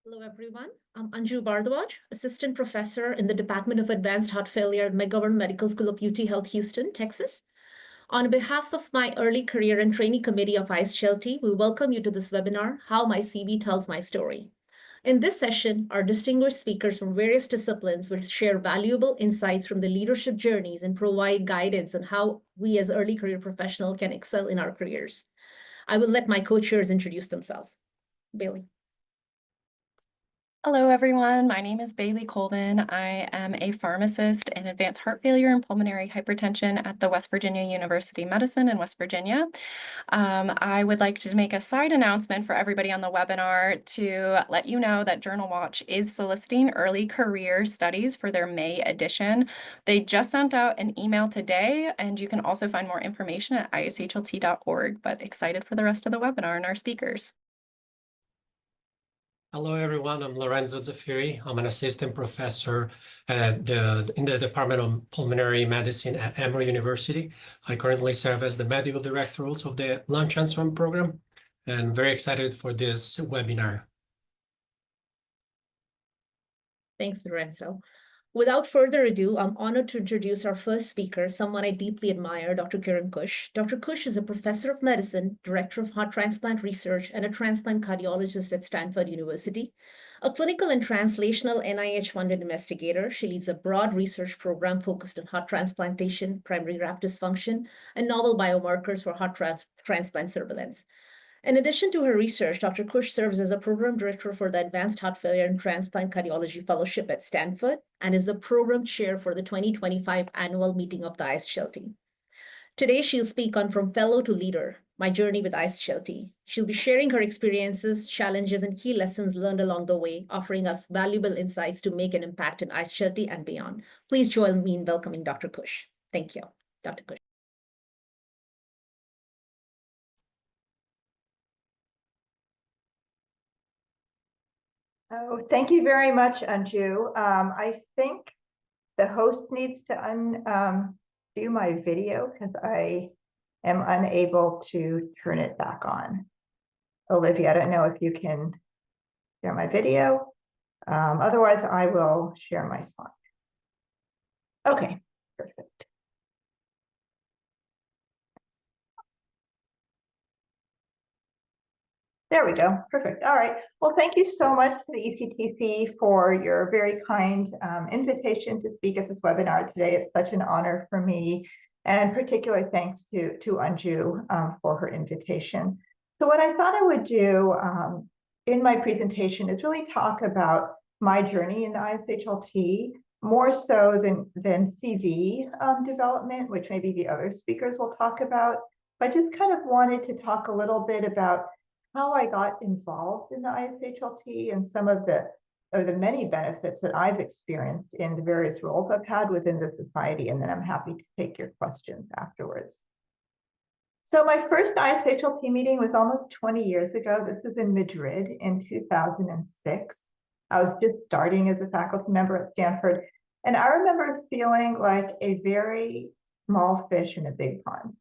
Hello, everyone. I'm Anju Bhadrwaj, Assistant Professor in the Department of Advanced Heart Failure at McGovern Medical School of UT Health Houston, Texas. On behalf of my early career and trainee committee of ISHLT, we welcome you to this webinar, How My CV Tells My Story. In this session, our distinguished speakers from various disciplines will share valuable insights from the leadership journeys and provide guidance on how we as early career professionals can excel in our careers. I will let my co-chairs introduce themselves. Bailey. Hello, everyone. My name is Bailey Colvin. I am a pharmacist in advanced heart failure and pulmonary hypertension at the West Virginia University Medicine in West Virginia. I would like to make a side announcement for everybody on the webinar to let you know that Journal Watch is soliciting early career studies for their May edition. They just sent out an email today, and you can also find more information at ishlt.org, but excited for the rest of the webinar and our speakers. Hello, everyone. I'm Lorenzo Zaffiri. I'm an assistant professor in the Department of Pulmonary Medicine at Emory University. I currently serve as the medical director also of the lung transplant program, and very excited for this webinar. Thanks, Lorenzo. Without further ado, I'm honored to introduce our first speaker, someone I deeply admire, Dr. Kiran Khush. Dr. Khush is a professor of medicine, director of heart transplant research, and a transplant cardiologist at Stanford University. A clinical and translational NIH-funded investigator, she leads a broad research program focused on heart transplantation, primary graft dysfunction, and novel biomarkers for heart transplant surveillance. In addition to her research, Dr. Khush serves as a program director for the Advanced Heart Failure and Transplant Cardiology Fellowship at Stanford and is the program chair for the 2025 annual meeting of the ISHLT. Today, she'll speak on From Fellow to Leader, My Journey with ISHLT. She'll be sharing her experiences, challenges, and key lessons learned along the way, offering us valuable insights to make an impact in ISHLT and beyond. Please join me in welcoming Dr. Khush. Thank you, Dr. Khush. Oh, thank you very much, Anju. I think the host needs to undo my video because I am unable to turn it back on. Olivia, I don't know if you can share my video. Otherwise, I will share my slide. Okay, perfect. There we go. Perfect. All right. Well, thank you so much to the ECTC for your very kind invitation to speak at this webinar today. It's such an honor for me, and particular thanks to Anju for her invitation. So what I thought I would do in my presentation is really talk about my journey in the ISHLT, more so than CV development, which maybe the other speakers will talk about. I just kind of wanted to talk a little bit about how I got involved in the ISHLT and some of the many benefits that I've experienced in the various roles I've had within the society, and then I'm happy to take your questions afterwards. So my first ISHLT meeting was almost 20 years ago. This was in Madrid in 2006. I was just starting as a faculty member at Stanford, and I remember feeling like a very small fish in a big pond.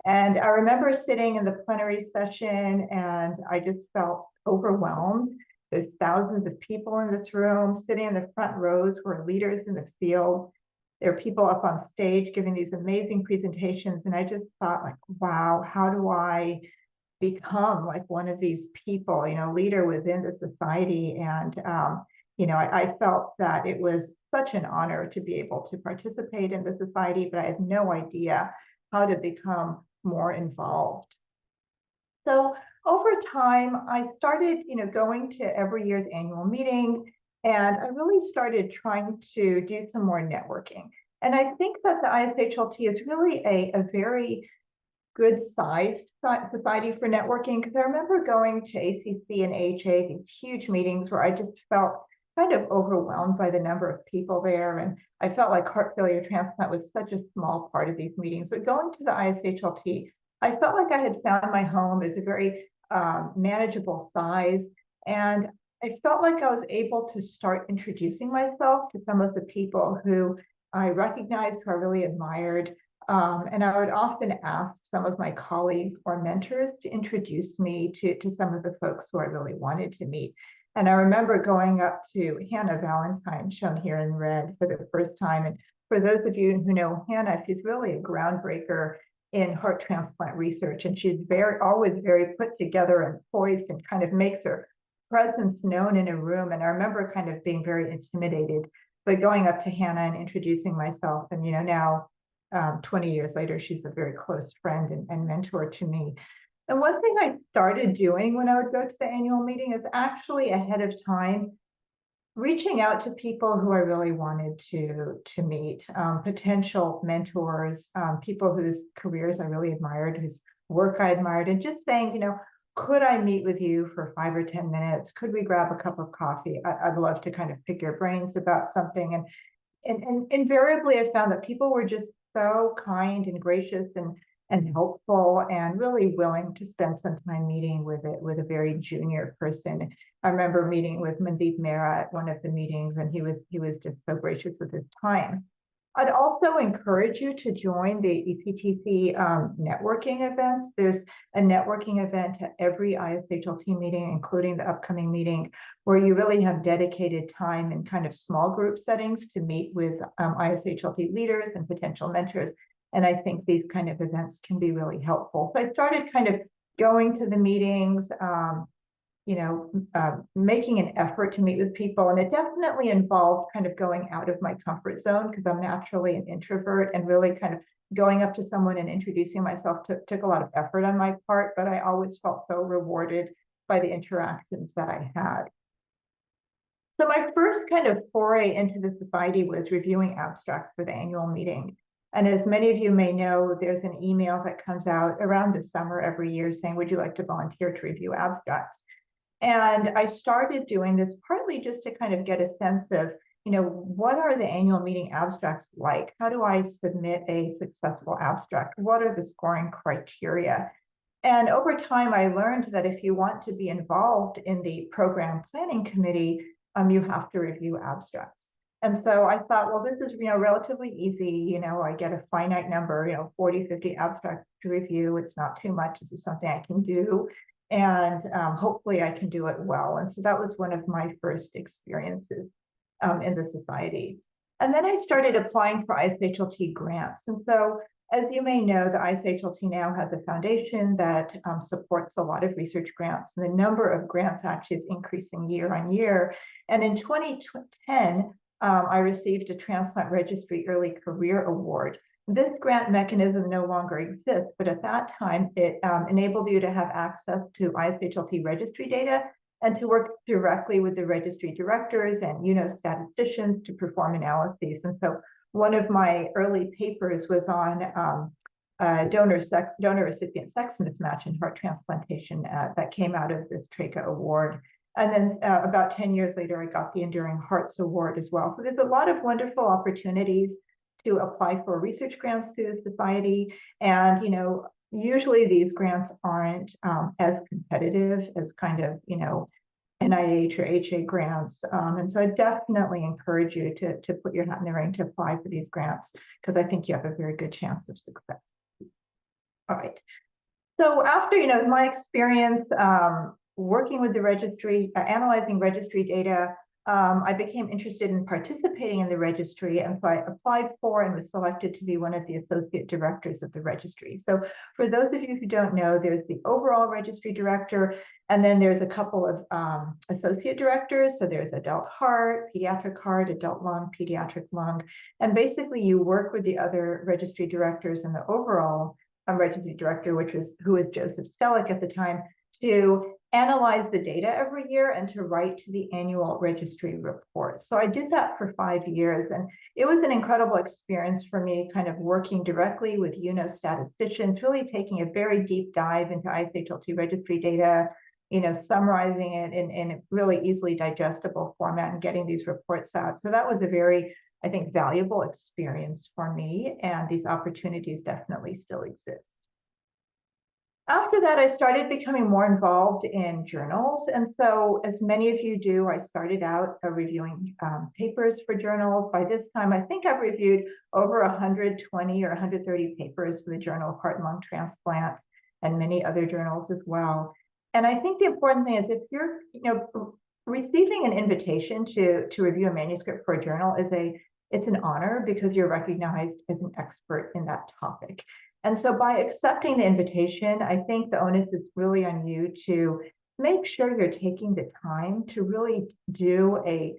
And I remember sitting in the plenary session and I just felt overwhelmed. There's thousands of people in this room. Sitting in the front rows were leaders in the field. There are people up on stage giving these amazing presentations. And I just thought, like, wow, how do I become like one of these people, leader within the society? And, I felt that it was such an honor to be able to participate in the society, but I had no idea how to become more involved. So over time, I started, going to every year's annual meeting, and I really started trying to do some more networking. And I think that the ISHLT is really a very good sized society for networking, because I remember going to ACC and AHA, these huge meetings where I just felt kind of overwhelmed by the number of people there. And I felt like heart failure transplant was such a small part of these meetings. But going to the ISHLT, I felt like I had found my home as a very manageable size. And I felt like I was able to start introducing myself to some of the people who I recognized, who I really admired. And I would often ask some of my colleagues or mentors to introduce me to some of the folks who I really wanted to meet. And I remember going up to Hannah Valentine, shown here in red, for the first time. And for those of you who know Hannah, she's really a groundbreaker in heart transplant research. And she's always very put together and poised, and kind of makes her presence known in a room. And I remember kind of being very intimidated, but going up to Hannah and introducing myself. And, now 20 years later, she's a very close friend and mentor to me. And one thing I started doing when I would go to the annual meeting is actually ahead of time reaching out to people who I really wanted to meet, potential mentors, people whose careers I really admired, whose work I admired, and just saying, could I meet with you for 5 or 10 minutes? Could we grab a cup of coffee? I'd love to kind of pick your brains about something. And invariably, I found that people were just so kind and gracious and helpful, and really willing to spend some time meeting with a very junior person. I remember meeting with Mandeep Mehra at one of the meetings, and he was just so gracious with his time. I'd also encourage you to join the ECTC networking events. There's a networking event at every ISHLT meeting, including the upcoming meeting, where you really have dedicated time in kind of small group settings to meet with ISHLT leaders and potential mentors. And I think these kind of events can be really helpful. So I started kind of going to the meetings, making an effort to meet with people. And it definitely involved kind of going out of my comfort zone, because I'm naturally an introvert, and really kind of going up to someone and introducing myself took a lot of effort on my part, but I always felt so rewarded by the interactions that I had. So my first kind of foray into the society was reviewing abstracts for the annual meeting. And as many of you may know, there's an email that comes out around the summer every year saying, would you like to volunteer to review abstracts? And I started doing this partly just to kind of get a sense of, what are the annual meeting abstracts like? How do I submit a successful abstract? What are the scoring criteria? And over time, I learned that if you want to be involved in the program planning committee, you have to review abstracts. And so I thought, well, this is, relatively easy. I get a finite number, 40, 50 abstracts to review. It's not too much. This is something I can do. And hopefully I can do it well. And so that was one of my first experiences in the society. And then I started applying for ISHLT grants. And so, as you may know, the ISHLT now has a foundation that supports a lot of research grants. And the number of grants actually is increasing year on year. And in 2010, I received a Transplant Registry Early Career Award. This grant mechanism no longer exists, but at that time, it enabled you to have access to ISHLT registry data and to work directly with the registry directors and statisticians to perform analyses. And so one of my early papers was on donor-recipient sex mismatch in heart transplantation that came out of this TRACA award. And then about 10 years later, I got the Enduring Hearts Award as well. So there's a lot of wonderful opportunities to apply for research grants through the society. And, usually these grants aren't as competitive as kind of, NIH or HA grants. And so I definitely encourage you to put your hat in the ring to apply for these grants, because I think you have a very good chance of success. All right. So after, my experience working with the registry, analyzing registry data, I became interested in participating in the registry, and so I applied for and was selected to be one of the associate directors of the registry. So for those of you who don't know, there's the overall registry director, and then there's a couple of associate directors. So there's adult heart, pediatric heart, adult lung, pediatric lung. And basically you work with the other registry directors and the overall registry director, who was Joseph Stellick at the time, to analyze the data every year and to write to the annual registry report. So I did that for 5 years, and it was an incredible experience for me, kind of working directly with statisticians, really taking a very deep dive into ISHLT registry data, summarizing it in a really easily digestible format and getting these reports out. So that was a very, I think, valuable experience for me, and these opportunities definitely still exist. After that, I started becoming more involved in journals. And so, as many of you do, I started out reviewing papers for journals. By this time, I think I've reviewed over 120 or 130 papers for the Journal of Heart and Lung Transplant and many other journals as well. And I think the important thing is, if you're receiving an invitation to review a manuscript for a journal it's an honor because you're recognized as an expert in that topic. And so by accepting the invitation, I think the onus is really on you to make sure you're taking the time to really do a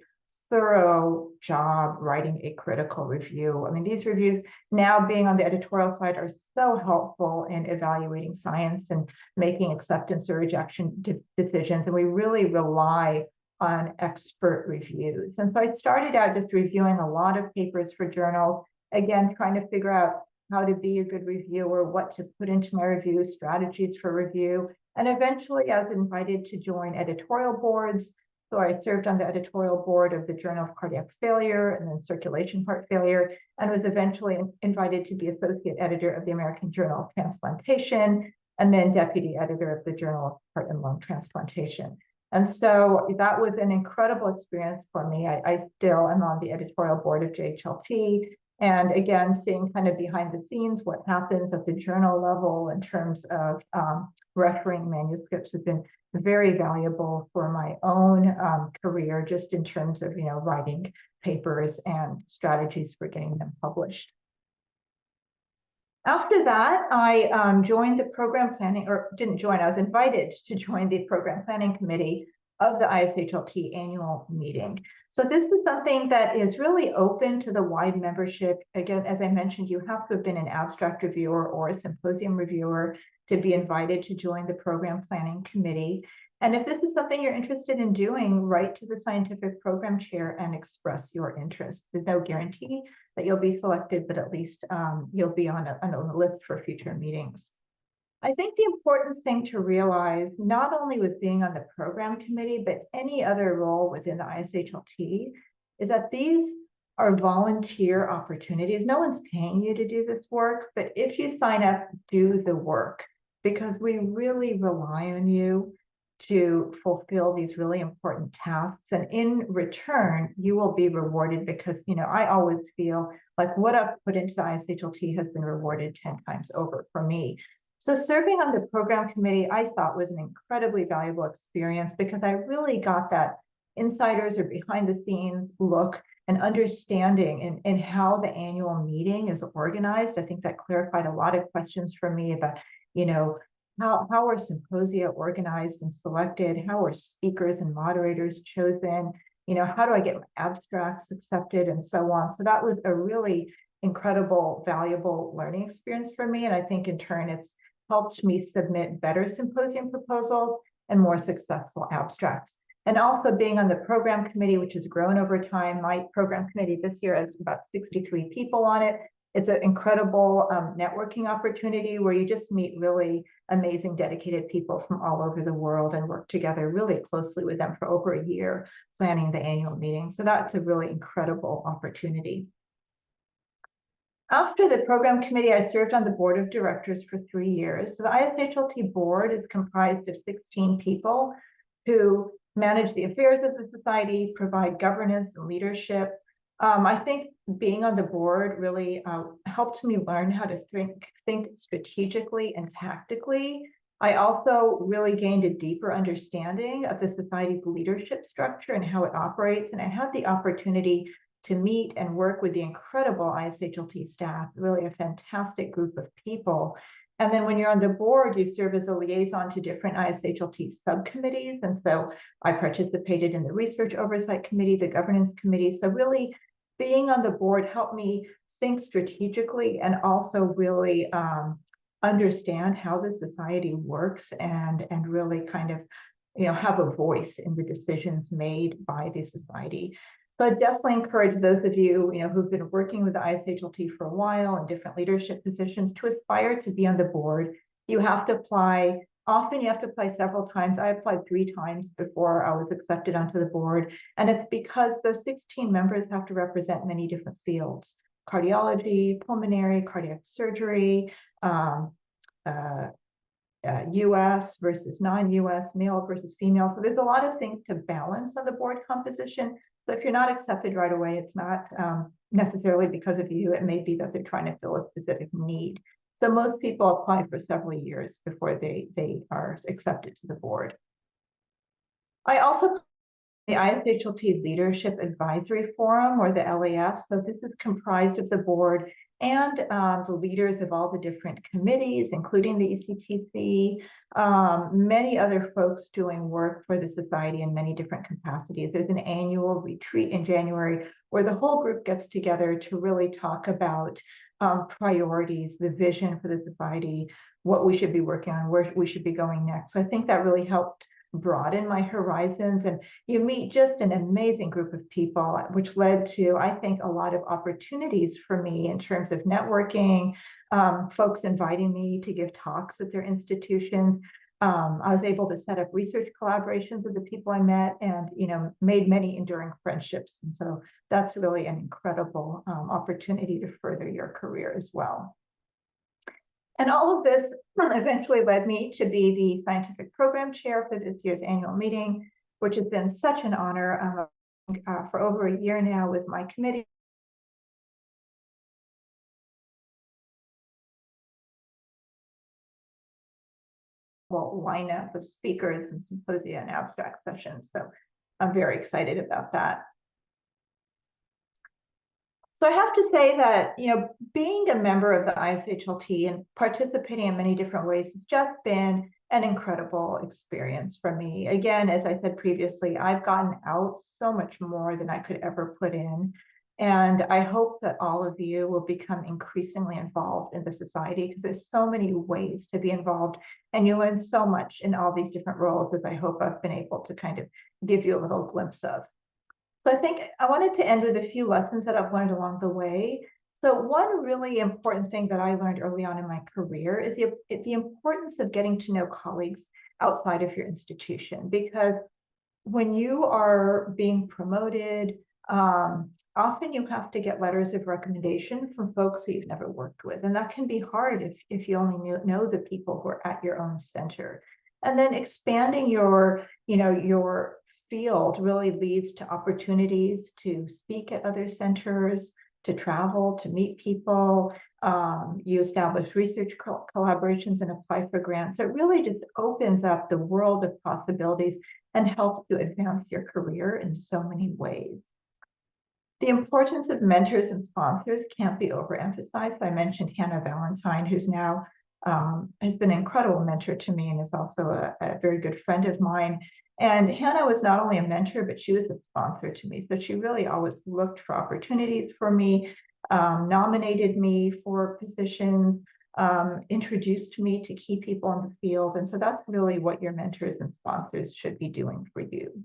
thorough job writing a critical review. I mean, these reviews now being on the editorial side are so helpful in evaluating science and making acceptance or rejection decisions. And we really rely on expert reviews. And so I started out just reviewing a lot of papers for journals, again, trying to figure out how to be a good reviewer, what to put into my review, strategies for review. And eventually I was invited to join editorial boards. So I served on the editorial board of the Journal of Cardiac Failure and then Circulation Heart Failure, and was eventually invited to be associate editor of the American Journal of Transplantation, and then deputy editor of the Journal of Heart and Lung Transplantation. And so that was an incredible experience for me. I still am on the editorial board of ISHLT. And again, seeing kind of behind the scenes what happens at the journal level in terms of refereeing manuscripts has been very valuable for my own career, just in terms of, writing papers and strategies for getting them published. After that, I joined the program planning, or didn't join, I was invited to join the program planning committee of the ISHLT annual meeting. So this is something that is really open to the wide membership. Again, as I mentioned, you have to have been an abstract reviewer or a symposium reviewer to be invited to join the program planning committee. And if this is something you're interested in doing, write to the scientific program chair and express your interest. There's no guarantee that you'll be selected, but at least you'll be on a list for future meetings. I think the important thing to realize, not only with being on the program committee, but any other role within the ISHLT, is that these are volunteer opportunities. No one's paying you to do this work, but if you sign up, do the work, because we really rely on you to fulfill these really important tasks. And in return, you will be rewarded because, I always feel like what I've put into the ISHLT has been rewarded 10 times over for me. So serving on the program committee, I thought was an incredibly valuable experience because I really got that insiders or behind the scenes look and understanding in how the annual meeting is organized. I think that clarified a lot of questions for me about, how are symposia organized and selected? How are speakers and moderators chosen? How do I get abstracts accepted and so on? So that was a really incredible, valuable learning experience for me. And I think in turn, it's helped me submit better symposium proposals and more successful abstracts. And also being on the program committee, which has grown over time. My program committee this year has about 63 people on it. It's an incredible networking opportunity where you just meet really amazing, dedicated people from all over the world and work together really closely with them for over a year, planning the annual meeting. So that's a really incredible opportunity. After the program committee, I served on the board of directors for 3 years. So the ISHLT board is comprised of 16 people who manage the affairs of the society, provide governance and leadership. I think being on the board really helped me learn how to think strategically and tactically. I also really gained a deeper understanding of the society's leadership structure and how it operates. And I had the opportunity to meet and work with the incredible ISHLT staff, really a fantastic group of people. And then when you're on the board, you serve as a liaison to different ISHLT subcommittees. And so I participated in the research oversight committee, the governance committee. So really being on the board helped me think strategically and also really understand how the society works and really kind of, have a voice in the decisions made by the society. So I definitely encourage those of you, who've been working with the ISHLT for a while in different leadership positions to aspire to be on the board. You have to apply. Often you have to apply several times. I applied 3 times before I was accepted onto the board. And it's because those 16 members have to represent many different fields: cardiology, pulmonary, cardiac surgery, US versus non-US, male versus female. So there's a lot of things to balance on the board composition. So if you're not accepted right away, it's not necessarily because of you. It may be that they're trying to fill a specific need. So most people apply for several years before they are accepted to the board. I also the ISHLT Leadership Advisory Forum, or the LAF. So this is comprised of the board and the leaders of all the different committees, including the ECTC, many other folks doing work for the society in many different capacities. There's an annual retreat in January where the whole group gets together to really talk about priorities, the vision for the society, what we should be working on, where we should be going next. So I think that really helped broaden my horizons, and you meet just an amazing group of people, which led to, I think, a lot of opportunities for me in terms of networking, folks inviting me to give talks at their institutions. I was able to set up research collaborations with the people I met, and made many enduring friendships. And so that's really an incredible opportunity to further your career as well. And all of this eventually led me to be the scientific program chair for this year's annual meeting, which has been such an honor for over a year now with my committee. Well, lineup of speakers and symposia and abstract sessions. So I'm very excited about that. So I have to say that, being a member of the ISHLT and participating in many different ways has just been an incredible experience for me. Again, as I said previously, I've gotten out so much more than I could ever put in. And I hope that all of you will become increasingly involved in the society, because there's so many ways to be involved, and you learn so much in all these different roles, as I hope I've been able to kind of give you a little glimpse of. So I think I wanted to end with a few lessons that I've learned along the way. So one really important thing that I learned early on in my career is the importance of getting to know colleagues outside of your institution, because when you are being promoted, often you have to get letters of recommendation from folks who you've never worked with. And that can be hard if you only know the people who are at your own center. And then expanding your field really leads to opportunities to speak at other centers, to travel, to meet people. You establish research collaborations and apply for grants. It really just opens up the world of possibilities and helps to advance your career in so many ways. The importance of mentors and sponsors can't be overemphasized. I mentioned Hannah Valentine, who's now has been an incredible mentor to me and is also a very good friend of mine. And Hannah was not only a mentor, but she was a sponsor to me. So she really always looked for opportunities for me, nominated me for positions, introduced me to key people in the field. And so that's really what your mentors and sponsors should be doing for you.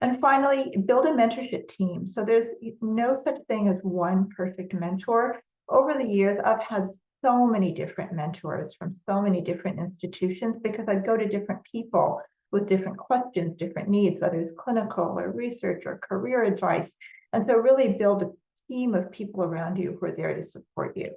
And finally, build a mentorship team. So there's no such thing as one perfect mentor. Over the years, I've had so many different mentors from so many different institutions, because I'd go to different people with different questions, different needs, whether it's clinical or research or career advice. And so really build a team of people around you who are there to support you.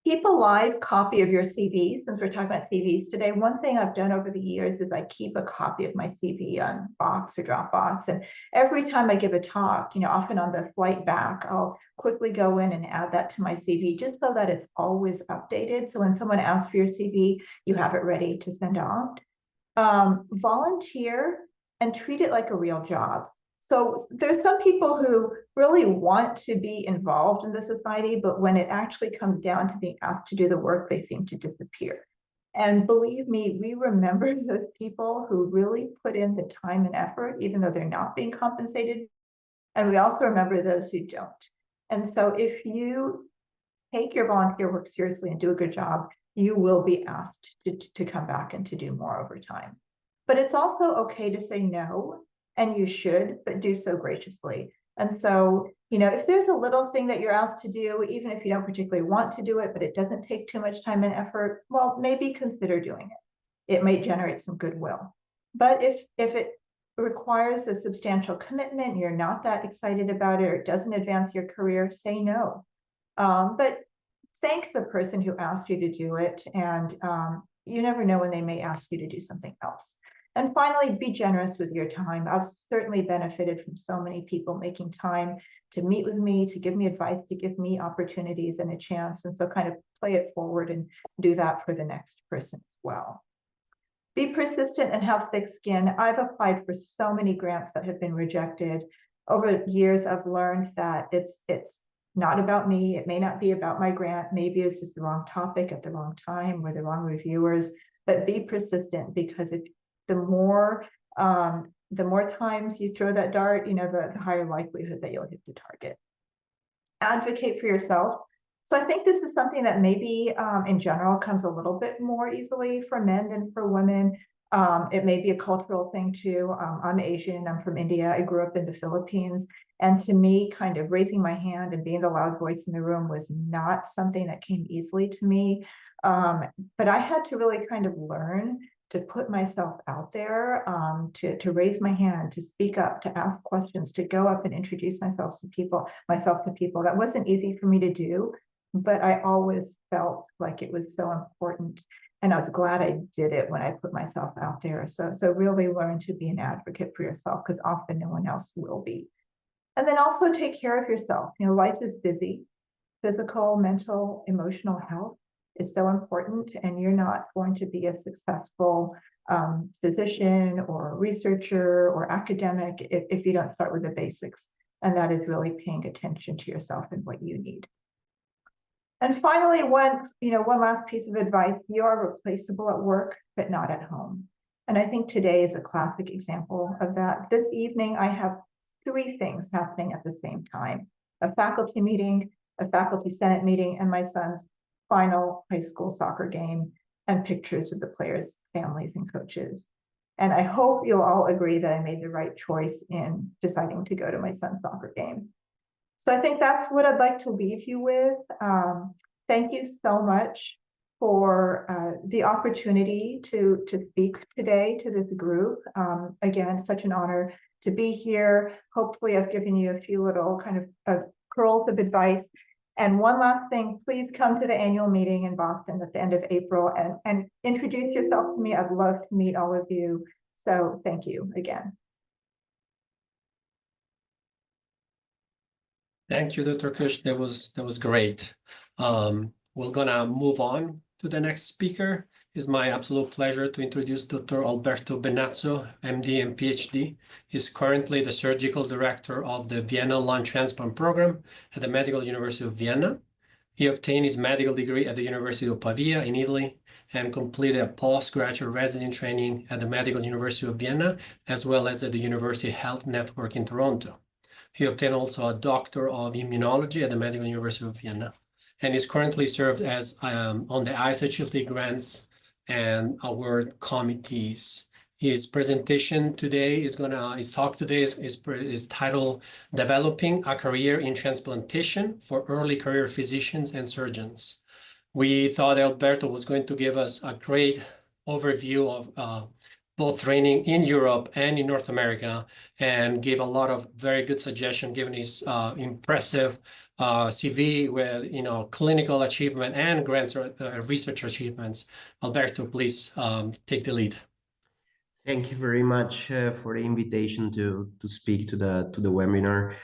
Keep a live copy of your CV. Since we're talking about CVs today, one thing I've done over the years is I keep a copy of my CV on Box or Dropbox. And every time I give a talk, often on the flight back, I'll quickly go in and add that to my CV, just so that it's always updated. So when someone asks for your CV, you have it ready to send off. Volunteer and treat it like a real job. So there's some people who really want to be involved in the society, but when it actually comes down to being asked to do the work, they seem to disappear. And believe me, we remember those people who really put in the time and effort, even though they're not being compensated. And we also remember those who don't. And so if you take your volunteer work seriously and do a good job, you will be asked to come back and to do more over time. But it's also okay to say no. And you should, but do so graciously. And so, if there's a little thing that you're asked to do, even if you don't particularly want to do it, but it doesn't take too much time and effort, well, maybe consider doing it. It may generate some goodwill. But if it requires a substantial commitment, you're not that excited about it, or it doesn't advance your career, say no. But thank the person who asked you to do it. And you never know when they may ask you to do something else. And finally, be generous with your time. I've certainly benefited from so many people making time to meet with me, to give me advice, to give me opportunities and a chance. And so kind of play it forward and do that for the next person as well. Be persistent and have thick skin. I've applied for so many grants that have been rejected. Over years, I've learned that it's not about me. It may not be about my grant. Maybe it's just the wrong topic at the wrong time or the wrong reviewers, but be persistent, because if the more times you throw that dart, the higher likelihood that you'll hit the target. Advocate for yourself. So I think this is something that maybe in general comes a little bit more easily for men than for women. It may be a cultural thing too. I'm Asian, I'm from India, I grew up in the Philippines. And to me, kind of raising my hand and being the loud voice in the room was not something that came easily to me. But I had to really kind of learn to put myself out there, to raise my hand, to speak up, to ask questions, to go up and introduce myself to people. That wasn't easy for me to do, but I always felt like it was so important. And I was glad I did it when I put myself out there. So really learn to be an advocate for yourself, because often no one else will be. And then also take care of yourself. Life is busy. Physical, mental, emotional health is so important, and you're not going to be a successful physician or researcher or academic if you don't start with the basics. And that is really paying attention to yourself and what you need. And finally, one last piece of advice: you are replaceable at work, but not at home. And I think today is a classic example of that. This evening, I have 3 things happening at the same time: a faculty meeting, a faculty senate meeting, and my son's final high school soccer game, and pictures of the players' families and coaches. And I hope you'll all agree that I made the right choice in deciding to go to my son's soccer game. So I think that's what I'd like to leave you with. Thank you so much for the opportunity to speak today to this group. Again, such an honor to be here. Hopefully I've given you a few little kind of pearls of advice. And one last thing, please come to the annual meeting in Boston at the end of April and introduce yourself to me. I'd love to meet all of you. So thank you again. Thank you, Dr. Khush. That was great. We're gonna move on to the next speaker. It's my absolute pleasure to introduce Dr. Alberto Benazzo, MD and PhD. He's currently the surgical director of the Vienna Lung Transplant Program at the Medical University of Vienna. He obtained his medical degree at the University of Pavia in Italy and completed a postgraduate resident training at the Medical University of Vienna, as well as at the University Health Network in Toronto. He obtained also a Doctor of Immunology at the Medical University of Vienna, and is currently served as on the ISHLT grants and award committees. His presentation today his talk today is titled "Developing a Career in Transplantation for Early Career Physicians and Surgeons." We thought Alberto was going to give us a great overview of both training in Europe and in North America, and gave a lot of very good suggestions given his impressive CV with clinical achievement and grants research achievements. Alberto, please take the lead. Thank you very much for the invitation to speak to the webinar.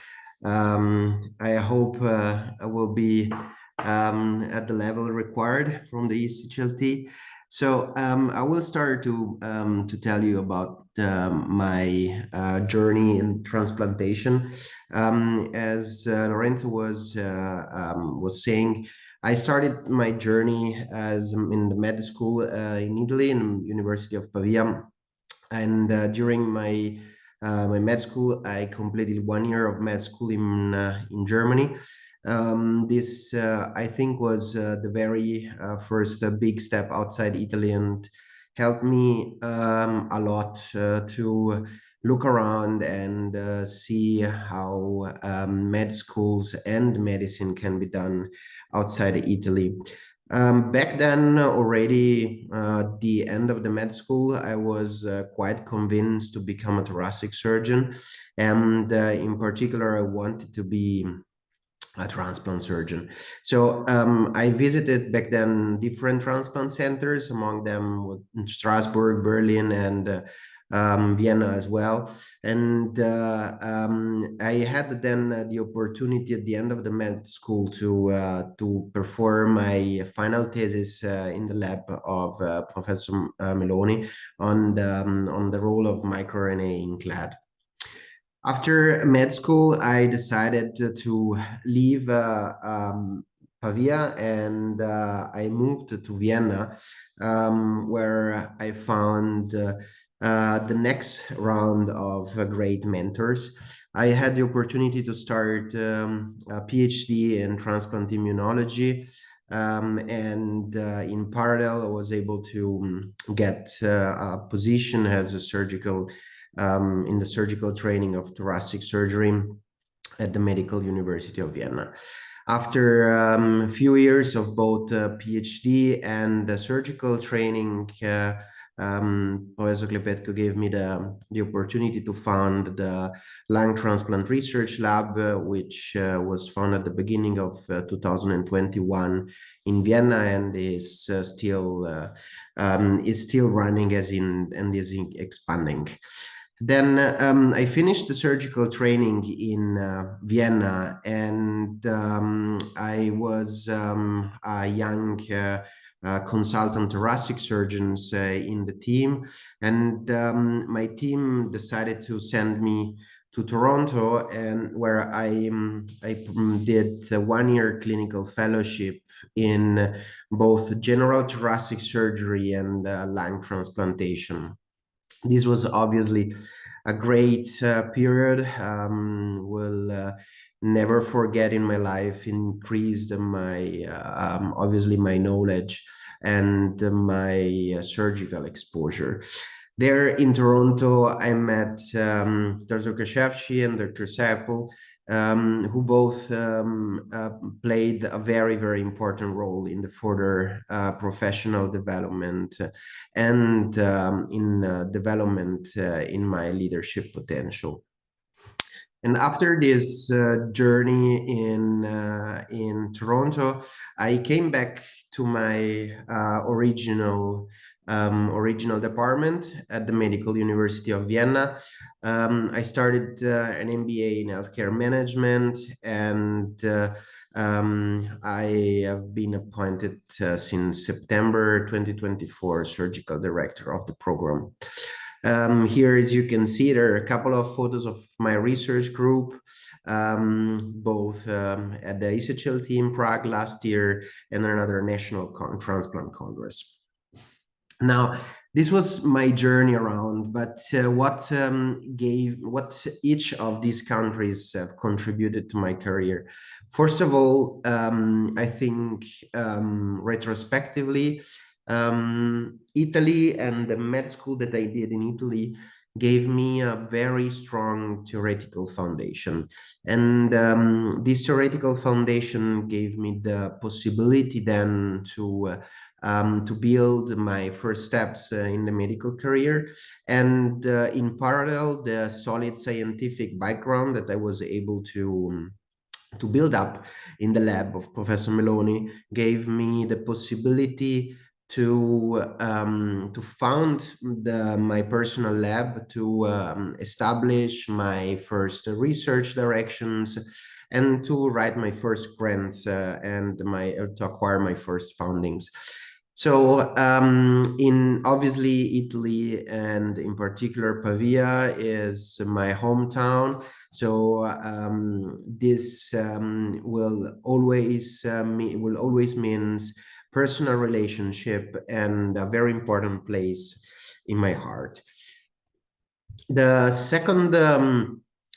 I hope I will be at the level required from the ISHLT. So I will start to tell you about my journey in transplantation. As Lorenzo was saying, I started my journey as in the med school in Italy, in the University of Pavia, and during my med school, I completed 1 year of med school in Germany. This, I think, was the very first big step outside Italy, and helped me a lot to look around and see how med schools and medicine can be done outside Italy. Back then, already the end of the med school, I was quite convinced to become a thoracic surgeon, and in particular, I wanted to be a transplant surgeon. So I visited back then different transplant centers, among them Strasbourg, Berlin, and Vienna as well. And I had then the opportunity at the end of the med school to perform my final thesis in the lab of Professor Meloni on the role of microRNA in clad. After med school, I decided to leave Pavia, and I moved to Vienna, where I found the next round of great mentors. I had the opportunity to start a PhD in transplant immunology, and in parallel, I was able to get a position as a surgical in the surgical training of thoracic surgery at the Medical University of Vienna. After a few years of both PhD and surgical training, Professor Klepetko gave me the opportunity to found the Lung Transplant Research Lab, which was founded at the beginning of 2021 in Vienna and is still running and is expanding. Then I finished the surgical training in Vienna, and I was a young consultant thoracic surgeons in the team, and my team decided to send me to Toronto, and where I did a 1-year clinical fellowship in both general thoracic surgery and lung transplantation. This was obviously a great period. Will never forget in my life. Increased my obviously my knowledge and my surgical exposure. There in Toronto, I met Dr. Kashevchi and Dr. Sapple, who both played a very, very important role in the further professional development and in development in my leadership potential. And after this journey in Toronto, I came back to my original department at the Medical University of Vienna. I started an MBA in healthcare management, and I have been appointed since September 2024 surgical director of the program. Here, as you can see, there are a couple of photos of my research group, both at the ISHLT in Prague last year and another national transplant congress. Now, this was my journey around, but what each of these countries have contributed to my career. First of all, I think retrospectively, Italy and the med school that I did in Italy gave me a very strong theoretical foundation. And this theoretical foundation gave me the possibility then to build my first steps in the medical career. And in parallel, the solid scientific background that I was able to build up in the lab of Professor Meloni gave me the possibility to found my personal lab, to establish my first research directions, and to write my first grants and to acquire my first fundings. So in obviously Italy, and in particular Pavia is my hometown. So this will always means personal relationship and a very important place in my heart. The second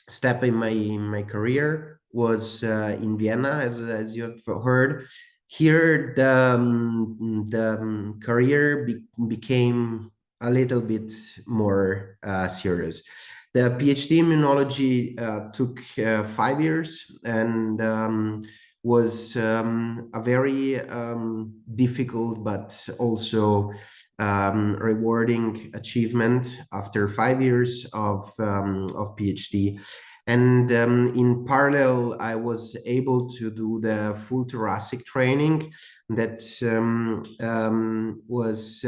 step in my career was in Vienna, as you have heard. Here, the career became a little bit more serious. The PhD immunology took 5 years and was a very difficult but also rewarding achievement after 5 years of PhD. And in parallel, I was able to do the full thoracic training that was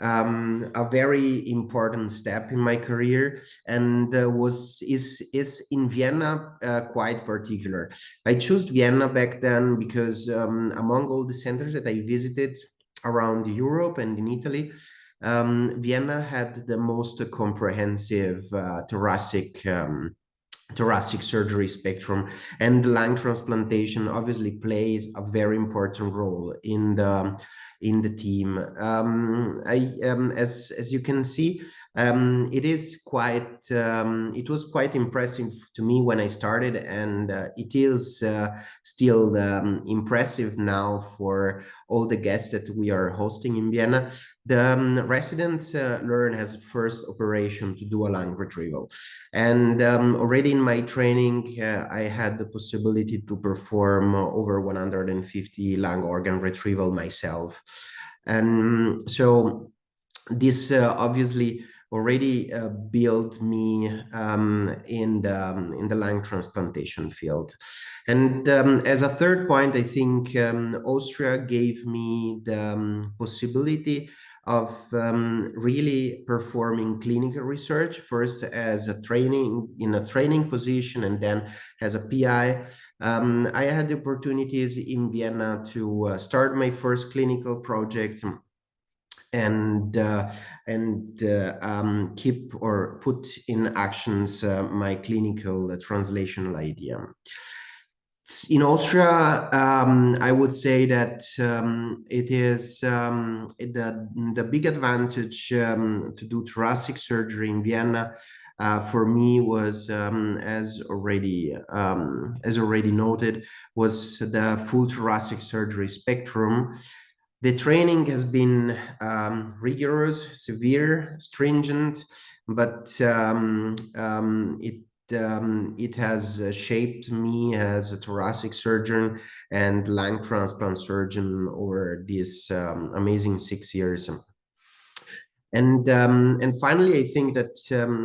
a very important step in my career, and is in Vienna quite particular. I chose Vienna back then because among all the centers that I visited around Europe and in Italy, Vienna had the most comprehensive thoracic surgery spectrum, and lung transplantation obviously plays a very important role in the team. As you can see, it was quite impressive to me when I started, and it is still impressive now for all the guests that we are hosting in Vienna. The residents learn as first operation to do a lung retrieval. And already in my training, I had the possibility to perform over 150 lung organ retrieval myself. And so this obviously already built me in the lung transplantation field. And as a third point, I think Austria gave me the possibility of really performing clinical research, first as a training position, and then as a PI. I had the opportunities in Vienna to start my first clinical project and keep or put in actions my clinical translational idea. In Austria, I would say that it is the big advantage to do thoracic surgery in Vienna for me was, as already noted, was the full thoracic surgery spectrum. The training has been rigorous, severe, stringent, but it has shaped me as a thoracic surgeon and lung transplant surgeon over these amazing 6 years. And finally, I think that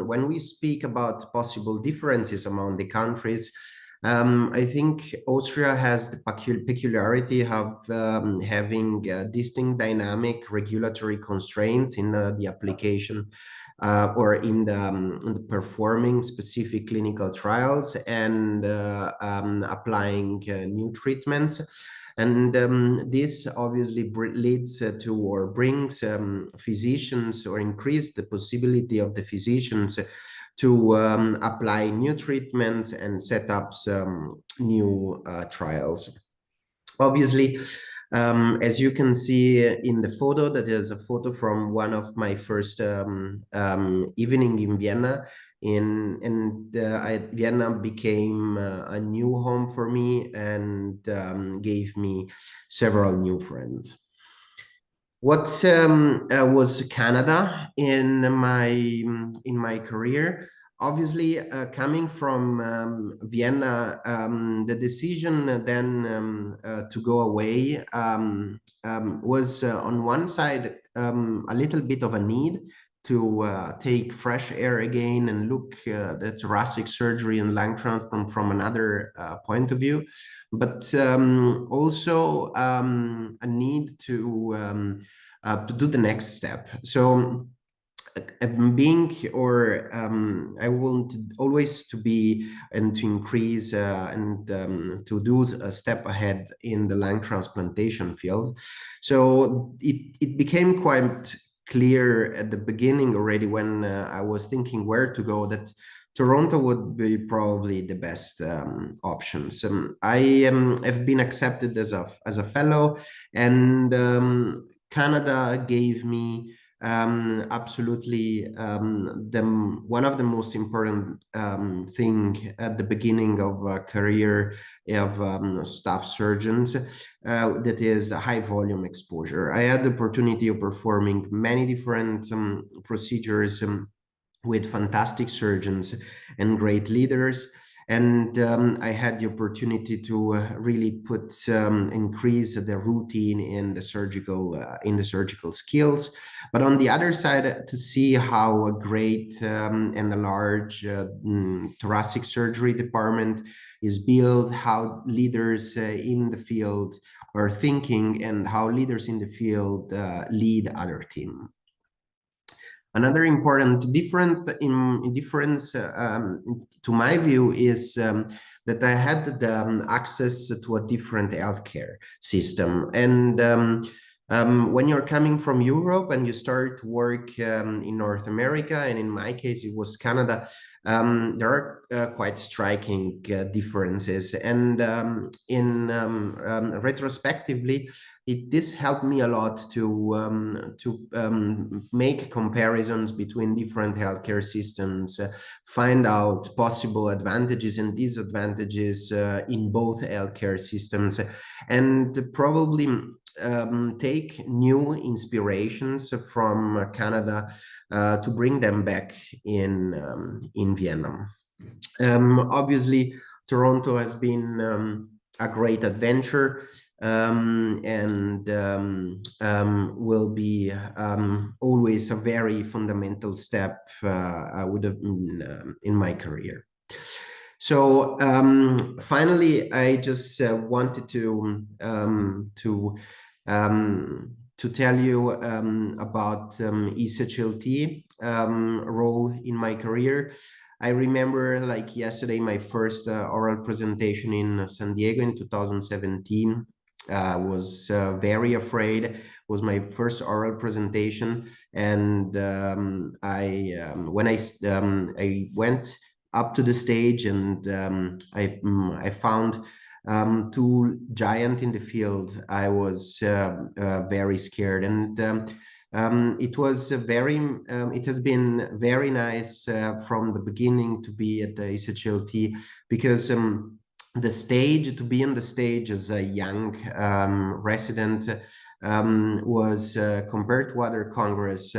when we speak about possible differences among the countries, I think Austria has the peculiarity of having distinct dynamic regulatory constraints in the application or in the performing specific clinical trials and applying new treatments. And this obviously leads to or brings physicians or increase the possibility of the physicians to apply new treatments and set up some new trials. Obviously, as you can see in the photo, that is a photo from one of my first evening in Vienna. Vienna became a new home for me and gave me several new friends. What was Canada in my career? Obviously, coming from Vienna, the decision then to go away was on one side a little bit of a need to take fresh air again and look at thoracic surgery and lung transplant from another point of view, but also a need to do the next step. So I want always to be and to increase and to do a step ahead in the lung transplantation field. So it became quite clear at the beginning already when I was thinking where to go that Toronto would be probably the best options. I have been accepted as a fellow, and Canada gave me absolutely one of the most important thing at the beginning of a career of staff surgeons, that is a high volume exposure. I had the opportunity of performing many different procedures with fantastic surgeons and great leaders. And I had the opportunity to really increase the routine in the surgical skills. But on the other side, to see how a great and a large thoracic surgery department is built, how leaders in the field are thinking, and how leaders in the field lead other teams. Another important difference to my view is that I had the access to a different healthcare system. And when you're coming from Europe and you start to work in North America, and in my case, it was Canada, there are quite striking differences. And retrospectively, this helped me a lot to make comparisons between different healthcare systems, find out possible advantages and disadvantages in both healthcare systems, and probably take new inspirations from Canada to bring them back in Vienna. Obviously, Toronto has been a great adventure and will be always a very fundamental step I would have in my career. So finally, I just wanted to tell you about ISHLT role in my career. I remember like yesterday my first oral presentation in San Diego in 2017. I was very afraid. It was my first oral presentation, and when I went up to the stage, and I found two giants in the field, I was very scared. And it was it has been very nice from the beginning to be at the ISHLT, because to be on the stage as a young resident was compared to other Congress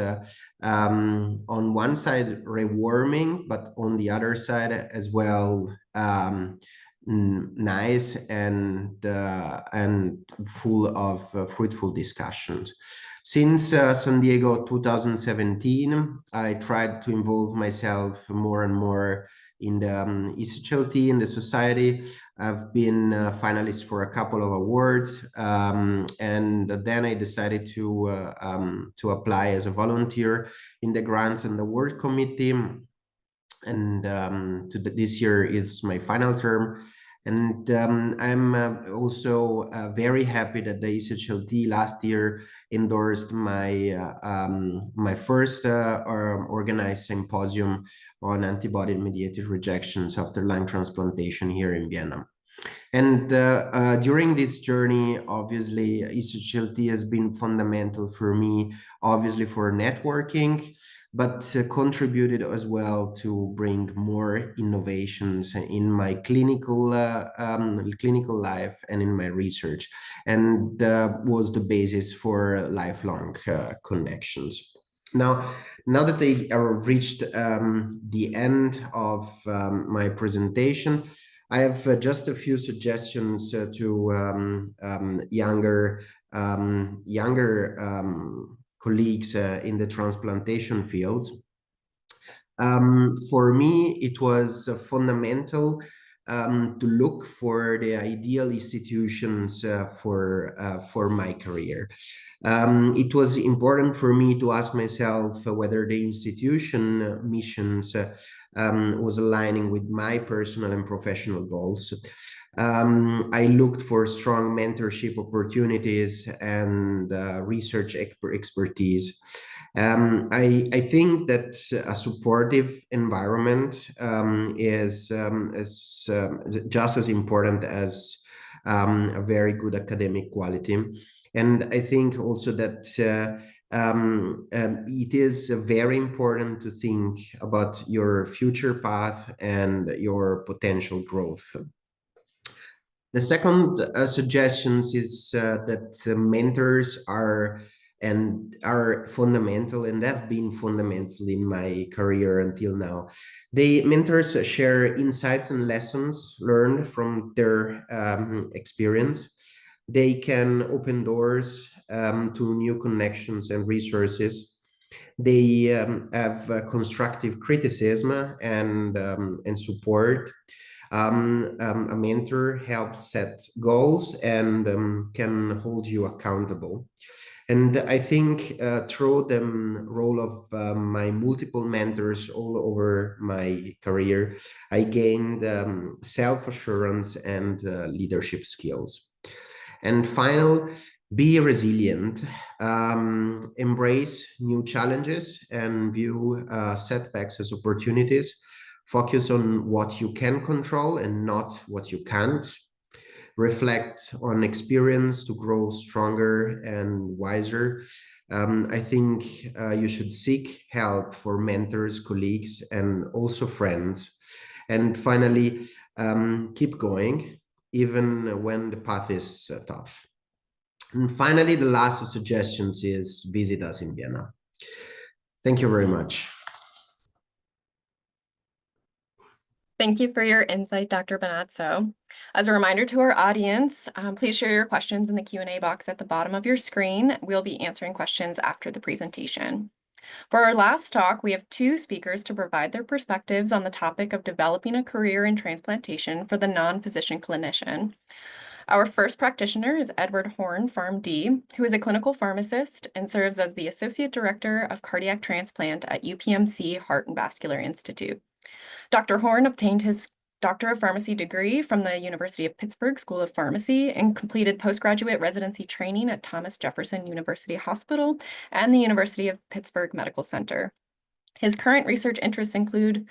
on one side rewarding, but on the other side as well nice and full of fruitful discussions. Since San Diego 2017, I tried to involve myself more and more in the ISHLT, in the society. I've been a finalist for a couple of awards, and then I decided to apply as a volunteer in the Grants and Award Committee. And this year is my final term. And I'm also very happy that the ISHLT last year endorsed my my first organized symposium on antibody-mediated rejections after lung transplantation here in Vienna. And during this journey, obviously, ISHLT has been fundamental for me, obviously for networking, but contributed as well to bring more innovations in my clinical life and in my research, and was the basis for lifelong connections. Now that I reached the end of my presentation, I have just a few suggestions to younger colleagues in the transplantation fields. For me, it was fundamental to look for the ideal institutions for my career. It was important for me to ask myself whether the institution missions was aligning with my personal and professional goals. I looked for strong mentorship opportunities and research expertise. I think that a supportive environment is just as important as a very good academic quality. And I think also that it is very important to think about your future path and your potential growth. The second suggestions is that mentors are fundamental and have been fundamental in my career until now. Mentors share insights and lessons learned from their experience. They can open doors to new connections and resources. They have constructive criticism and support. A mentor helps set goals and can hold you accountable. And I think through the role of my multiple mentors all over my career, I gained self-assurance and leadership skills. And final, be resilient, embrace new challenges and view setbacks as opportunities. Focus on what you can control and not what you can't. Reflect on experience to grow stronger and wiser. I think you should seek help for mentors, colleagues, and also friends. And finally, keep going, even when the path is tough. And finally, the last suggestions is visit us in Vienna. Thank you very much. Thank you for your insight, Dr. Benazzo. As a reminder to our audience, please share your questions in the Q&A box at the bottom of your screen. We'll be answering questions after the presentation. For our last talk, we have two speakers to provide their perspectives on the topic of developing a career in transplantation for the non-physician clinician. Our first practitioner is Edward Horn, PharmD, who is a clinical pharmacist and serves as the Associate Director of Cardiac Transplant at UPMC Heart and Vascular Institute. Dr. Horn obtained his Doctor of Pharmacy degree from the University of Pittsburgh School of Pharmacy and completed postgraduate residency training at Thomas Jefferson University Hospital and the University of Pittsburgh Medical Center. His current research interests include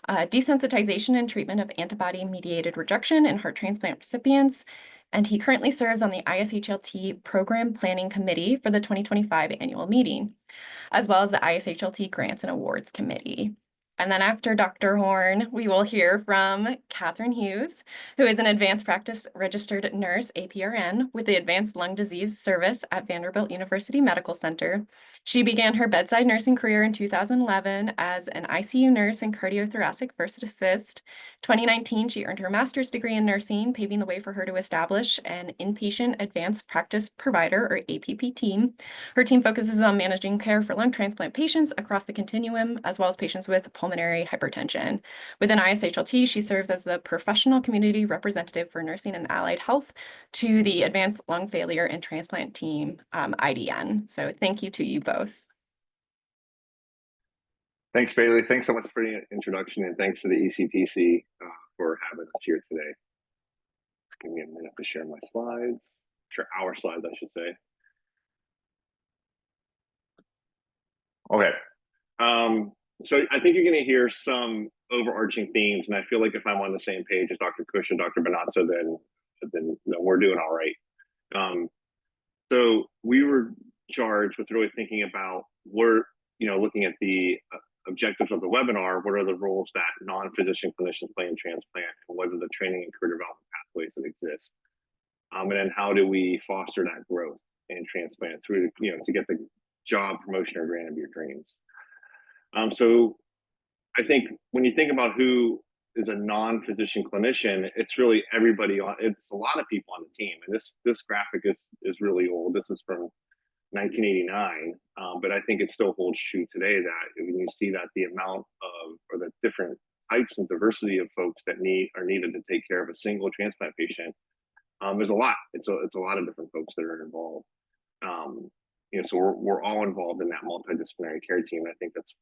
desensitization and treatment of antibody-mediated rejection in heart transplant recipients, and he currently serves on the ISHLT Program Planning Committee for the 2025 annual meeting, as well as the ISHLT Grants and Awards Committee. And then after Dr. Horn, we will hear from Catherine Hughes, who is an advanced practice registered nurse, APRN, with the Advanced Lung Disease Service at Vanderbilt University Medical Center. She began her bedside nursing career in 2011 as an ICU nurse and cardiothoracic first assist. 2019, she earned her master's degree in nursing, paving the way for her to establish an inpatient advanced practice provider, or APP team. Her team focuses on managing care for lung transplant patients across the continuum, as well as patients with pulmonary hypertension. Within ISHLT, she serves as the professional community representative for nursing and allied health to the Advanced Lung Failure and Transplant Team, IDN. So thank you to you both. Thanks, Bailey. Thanks so much for the introduction, and thanks to the ECTC for having us here today. Just give me a minute to share my slides. Share our slides, I should say. Okay. So I think you're going to hear some overarching themes, and I feel like if I'm on the same page as Dr. Khush and Dr. Benazzo, then you know, we're doing all right. So we were charged with really thinking about looking at the objectives of the webinar. What are the roles that non-physician clinicians play in transplant, and what are the training and career development pathways that exist? And then how do we foster that growth in transplant through, to get the job, promotion, or grant of your dreams? So I think when you think about who is a non-physician clinician, it's really everybody it's a lot of people on the team. And this graphic is really old. This is from 1989, but I think it still holds true today that when you see that the amount of, or the different types and diversity of folks that are needed to take care of a single transplant patient, there's a lot. It's a lot of different folks that are involved. So we're all involved in that multidisciplinary care team. I think that's,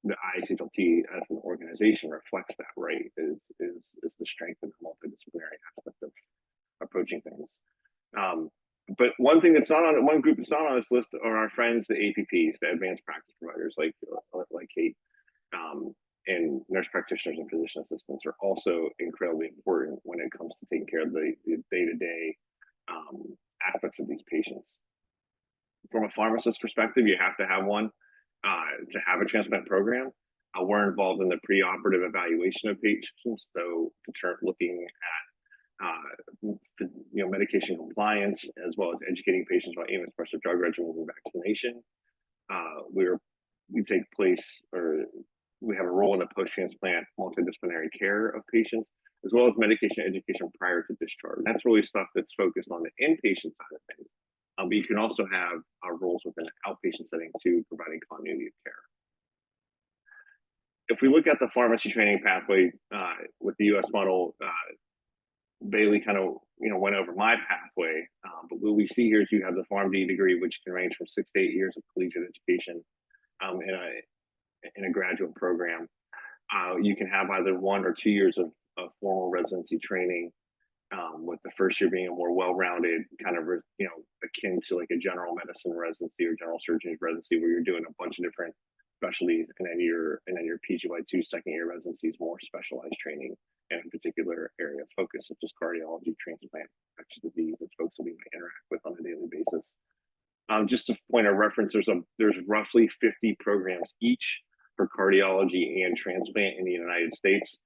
the ISHLT as an organization reflects that, right? Is the strength of the multidisciplinary aspect of approaching things. But one group that's not on this list are our friends, the APPs, the advanced practice providers, like Kate, and nurse practitioners and physician assistants are also incredibly important when it comes to taking care of the day-to-day aspects of these patients. From a pharmacist perspective, you have to have one to have a transplant program. We're involved in the preoperative evaluation of patients, so looking at medication compliance, as well as educating patients about immunosuppressive drug regimens and vaccination. We have a role in the post-transplant multidisciplinary care of patients, as well as medication education prior to discharge. And that's really stuff that's focused on the inpatient side of things. But you can also have roles within an outpatient setting too, providing continuity of care. If we look at the pharmacy training pathway with the US model, Bailey kind of went over my pathway. But what we see here is you have the PharmD degree, which can range from 6 to 8 years of collegiate education in a graduate program. You can have either 1 or 2 years of formal residency training, with the first year being a more well-rounded kind of, akin to like a general medicine residency or general surgery residency, where you're doing a bunch of different specialties, and then your PGY2 second year residency is more specialized training in a particular area of focus, such as cardiology, transplant, infectious disease, which folks will be interact with on a daily basis. Just a point of reference, there's roughly 50 programs each for cardiology and transplant in the United States.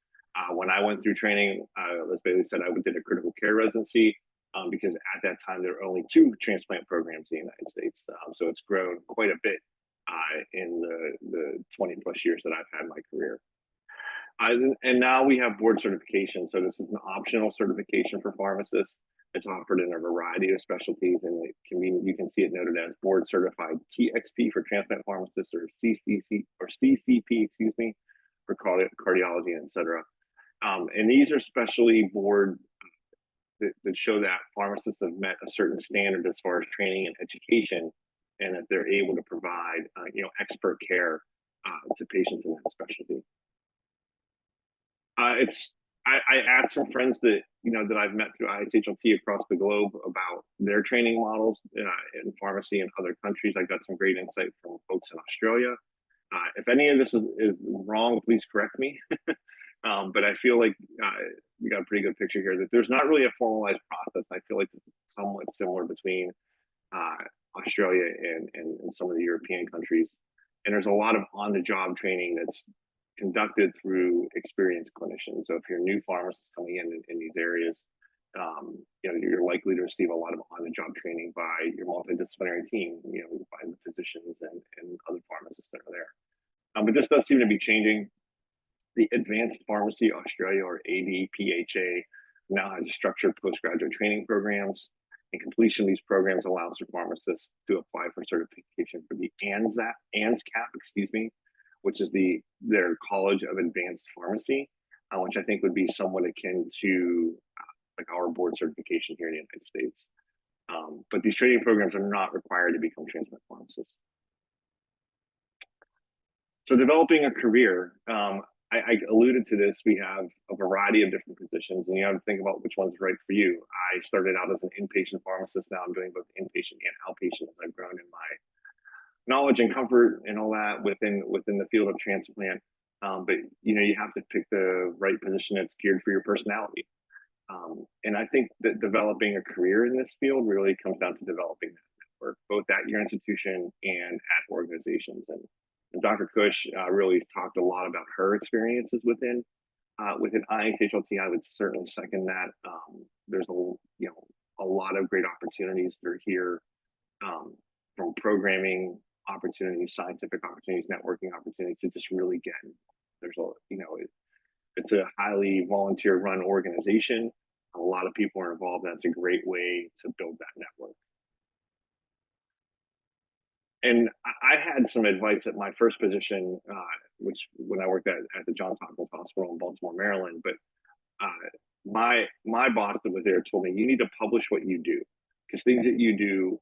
When I went through training, as Bailey said, I did a critical care residency, because at that time there were only 2 transplant programs in the United States. So it's grown quite a bit in the 20 plus years that I've had my career. And now we have board certification. So this is an optional certification for pharmacists. It's offered in a variety of specialties, and you can see it noted as board certified TXP for transplant pharmacists, or CCP, for cardiology, etc. And these are specially board that show that pharmacists have met a certain standard as far as training and education, and that they're able to provide, expert care to patients in that specialty. I asked some friends that I've met through ISHLT across the globe about their training models in pharmacy in other countries. I got some great insight from folks in Australia. If any of this is wrong, please correct me. But I feel like we got a pretty good picture here that there's not really a formalized process. I feel like it's somewhat similar between Australia and some of the European countries. And there's a lot of on-the-job training that's conducted through experienced clinicians. So if you're a new pharmacist coming in these areas, you're likely to receive a lot of on-the-job training by your multidisciplinary team, by the physicians and other pharmacists that are there. But this does seem to be changing. The Advanced Pharmacy Australia, or ADPHA, now has structured postgraduate training programs, and completion of these programs allows for pharmacists to apply for certification for the ANZCAP, which is their College of Advanced Pharmacy, which I think would be somewhat akin to like our board certification here in the United States. But these training programs are not required to become transplant pharmacists. So developing a career, I alluded to this. We have a variety of different positions, and you have to think about which one's right for you. I started out as an inpatient pharmacist. Now I'm doing both inpatient and outpatient as I've grown in my knowledge and comfort and all that within the field of transplant. But you have to pick the right position that's geared for your personality. And I think that developing a career in this field really comes down to developing that network, both at your institution and at organizations. And Dr. Khush really talked a lot about her experiences within ISHLT. I would certainly second that. There's a lot of great opportunities that are here, from programming opportunities, scientific opportunities, networking opportunities, to just really get in. It's a highly volunteer run organization. A lot of people are involved. That's a great way to build that network. And I had some advice at my first position, which when I worked at the Johns Hopkins Hospital in Baltimore, Maryland. But my boss that was there told me, you need to publish what you do, because things that you do,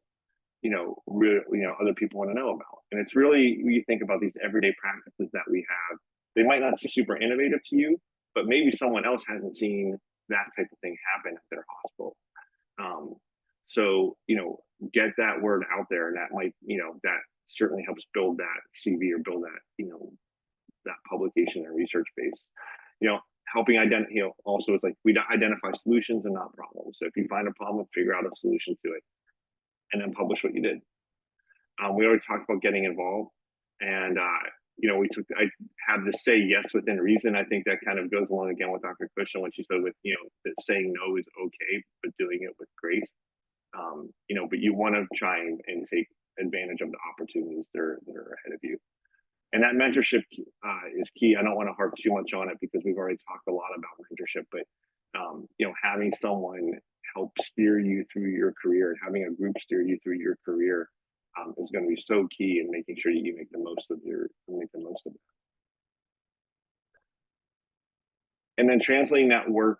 really, other people want to know about. And it's really, when you think about these everyday practices that we have, they might not be super innovative to you, but maybe someone else hasn't seen that type of thing happen at their hospital. So, get that word out there, and that might, that certainly helps build that CV or build that, that publication and research base. Helping identify, also it's like we identify solutions and not problems. So if you find a problem, figure out a solution to it, and then publish what you did. We already talked about getting involved, and I have to say yes within reason. I think that kind of goes along again with Dr. Khush and what she said with, that saying no is okay, but doing it with grace. But you want to try and take advantage of the opportunities that are ahead of you. And that mentorship is key. I don't want to harp too much on it because we've already talked a lot about mentorship, but having someone help steer you through your career and having a group steer you through your career is going to be so key in making sure that you make the most of it. And then translating that work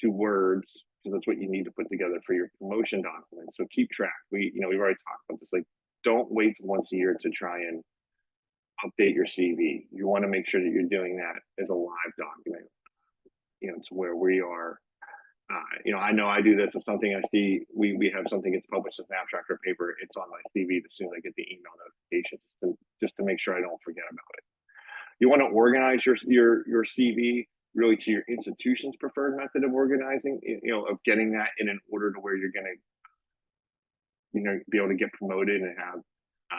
to words because that's what you need to put together for your promotion document. So keep track. We've already talked about this. Like, don't wait once a year to try and update your CV. You want to make sure that you're doing that as a live document, to where we are. I know I do this. If something I see, we have something gets published as an abstract or paper, it's on my CV as soon as I get the email notification, just to make sure I don't forget about it. You want to organize your CV really to your institution's preferred method of organizing, of getting that in an order to where you're going to, be able to get promoted and have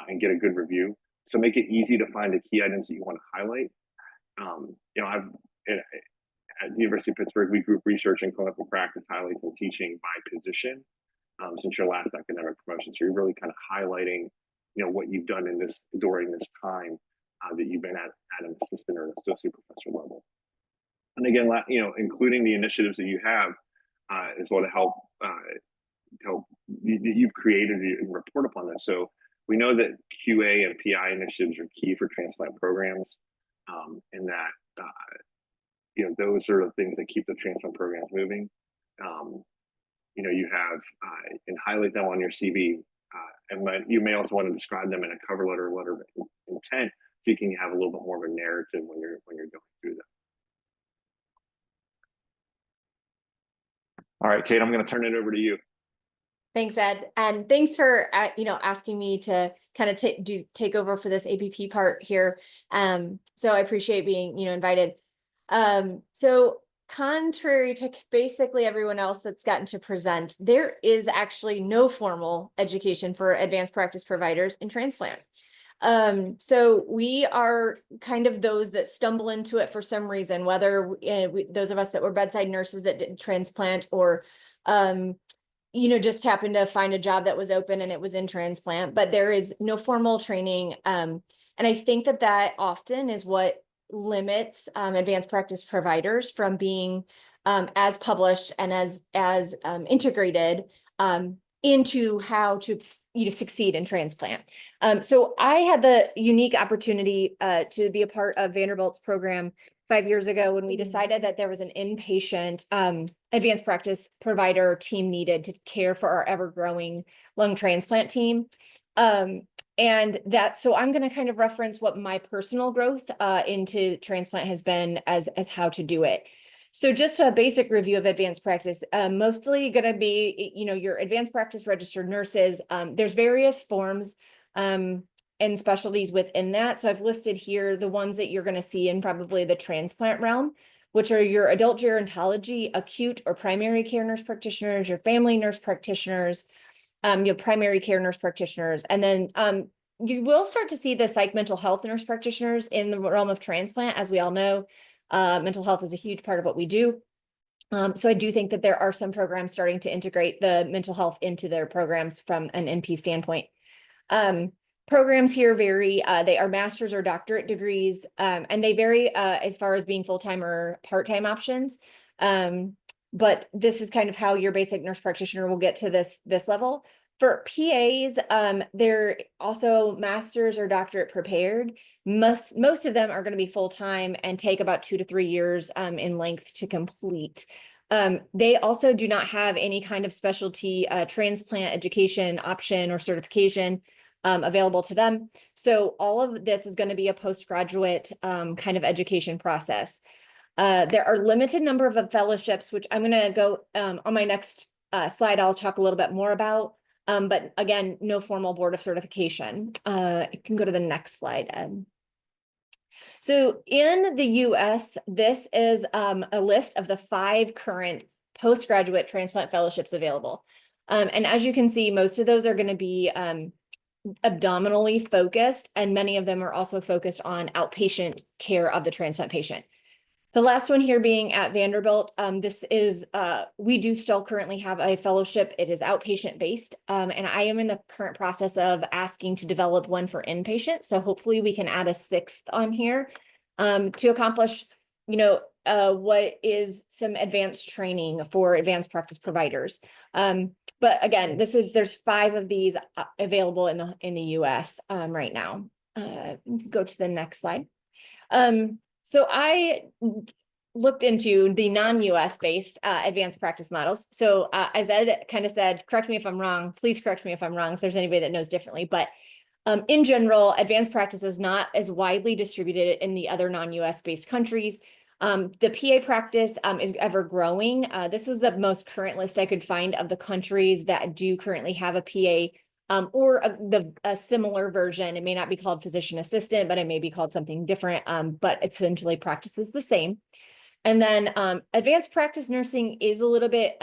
and get a good review. So make it easy to find the key items that you want to highlight. At the University of Pittsburgh, we group research and clinical practice highlights and teaching by position since your last academic promotion. So you're really kind of highlighting, what you've done during this time that you've been at an assistant or an associate professor level. And again, including the initiatives that you have as well to help you've created and report upon this. So we know that QA and PI initiatives are key for transplant programs, and that those are the things that keep the transplant programs moving. You have and highlight them on your CV, and you may also want to describe them in a cover letter of intent, so you can have a little bit more of a narrative when you're going through them. All right, Kate, I'm going to turn it over to you. Thanks, Ed. And thanks for, asking me to kind of take over for this APP part here. So I appreciate being, invited. So contrary to basically everyone else that's gotten to present, there is actually no formal education for advanced practice providers in transplant. So we are kind of those that stumble into it for some reason, whether those of us that were bedside nurses that did transplant or, just happened to find a job that was open and it was in transplant, but there is no formal training. And I think that often is what limits advanced practice providers from being as published and as integrated into how to succeed in transplant. So I had the unique opportunity to be a part of Vanderbilt's program 5 years ago when we decided that there was an inpatient advanced practice provider team needed to care for our ever-growing lung transplant team. So I'm going to kind of reference what my personal growth into transplant has been as how to do it. So just a basic review of advanced practice, mostly going to be, your advanced practice registered nurses. There's various forms and specialties within that. So I've listed here the ones that you're going to see in probably the transplant realm, which are your adult gerontology, acute or primary care nurse practitioners, your family nurse practitioners, your primary care nurse practitioners, and then you will start to see the psych mental health nurse practitioners in the realm of transplant. As we all know, mental health is a huge part of what we do. So I do think that there are some programs starting to integrate the mental health into their programs from an NP standpoint. Programs here vary. They are master's or doctorate degrees, and they vary as far as being full-time or part-time options. But this is kind of how your basic nurse practitioner will get to this level. For PAs, they're also master's or doctorate prepared. Most of them are going to be full-time and take about 2 to 3 years in length to complete. They also do not have any kind of specialty transplant education option or certification available to them. So all of this is going to be a postgraduate kind of education process. There are limited number of fellowships, which I'm going to go on my next slide. I'll talk a little bit more about, but again, no formal board of certification. You can go to the next slide, Ed. So in the US, this is a list of the 5 current postgraduate transplant fellowships available. And as you can see, most of those are going to be abdominally focused, and many of them are also focused on outpatient care of the transplant patient. The last one here being at Vanderbilt, this is, we do still currently have a fellowship. It is outpatient based, and I am in the current process of asking to develop one for inpatient. So hopefully we can add a 6th on here to accomplish, what is some advanced training for advanced practice providers. But again, there's 5 of these available in the US right now. Go to the next slide. So I looked into the non-US based advanced practice models. So as Ed kind of said, correct me if I'm wrong, please correct me if I'm wrong, if there's anybody that knows differently, but in general, advanced practice is not as widely distributed in the other non-US based countries. The PA practice is ever growing. This was the most current list I could find of the countries that do currently have a PA or a similar version. It may not be called physician assistant, but it may be called something different, but essentially practices the same. And then advanced practice nursing is a little bit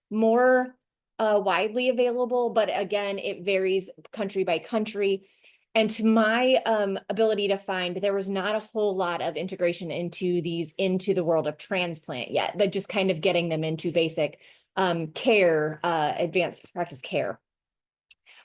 more widely available, but again, it varies country by country. And to my ability to find, there was not a whole lot of integration into the world of transplant yet, but just kind of getting them into basic care, advanced practice care.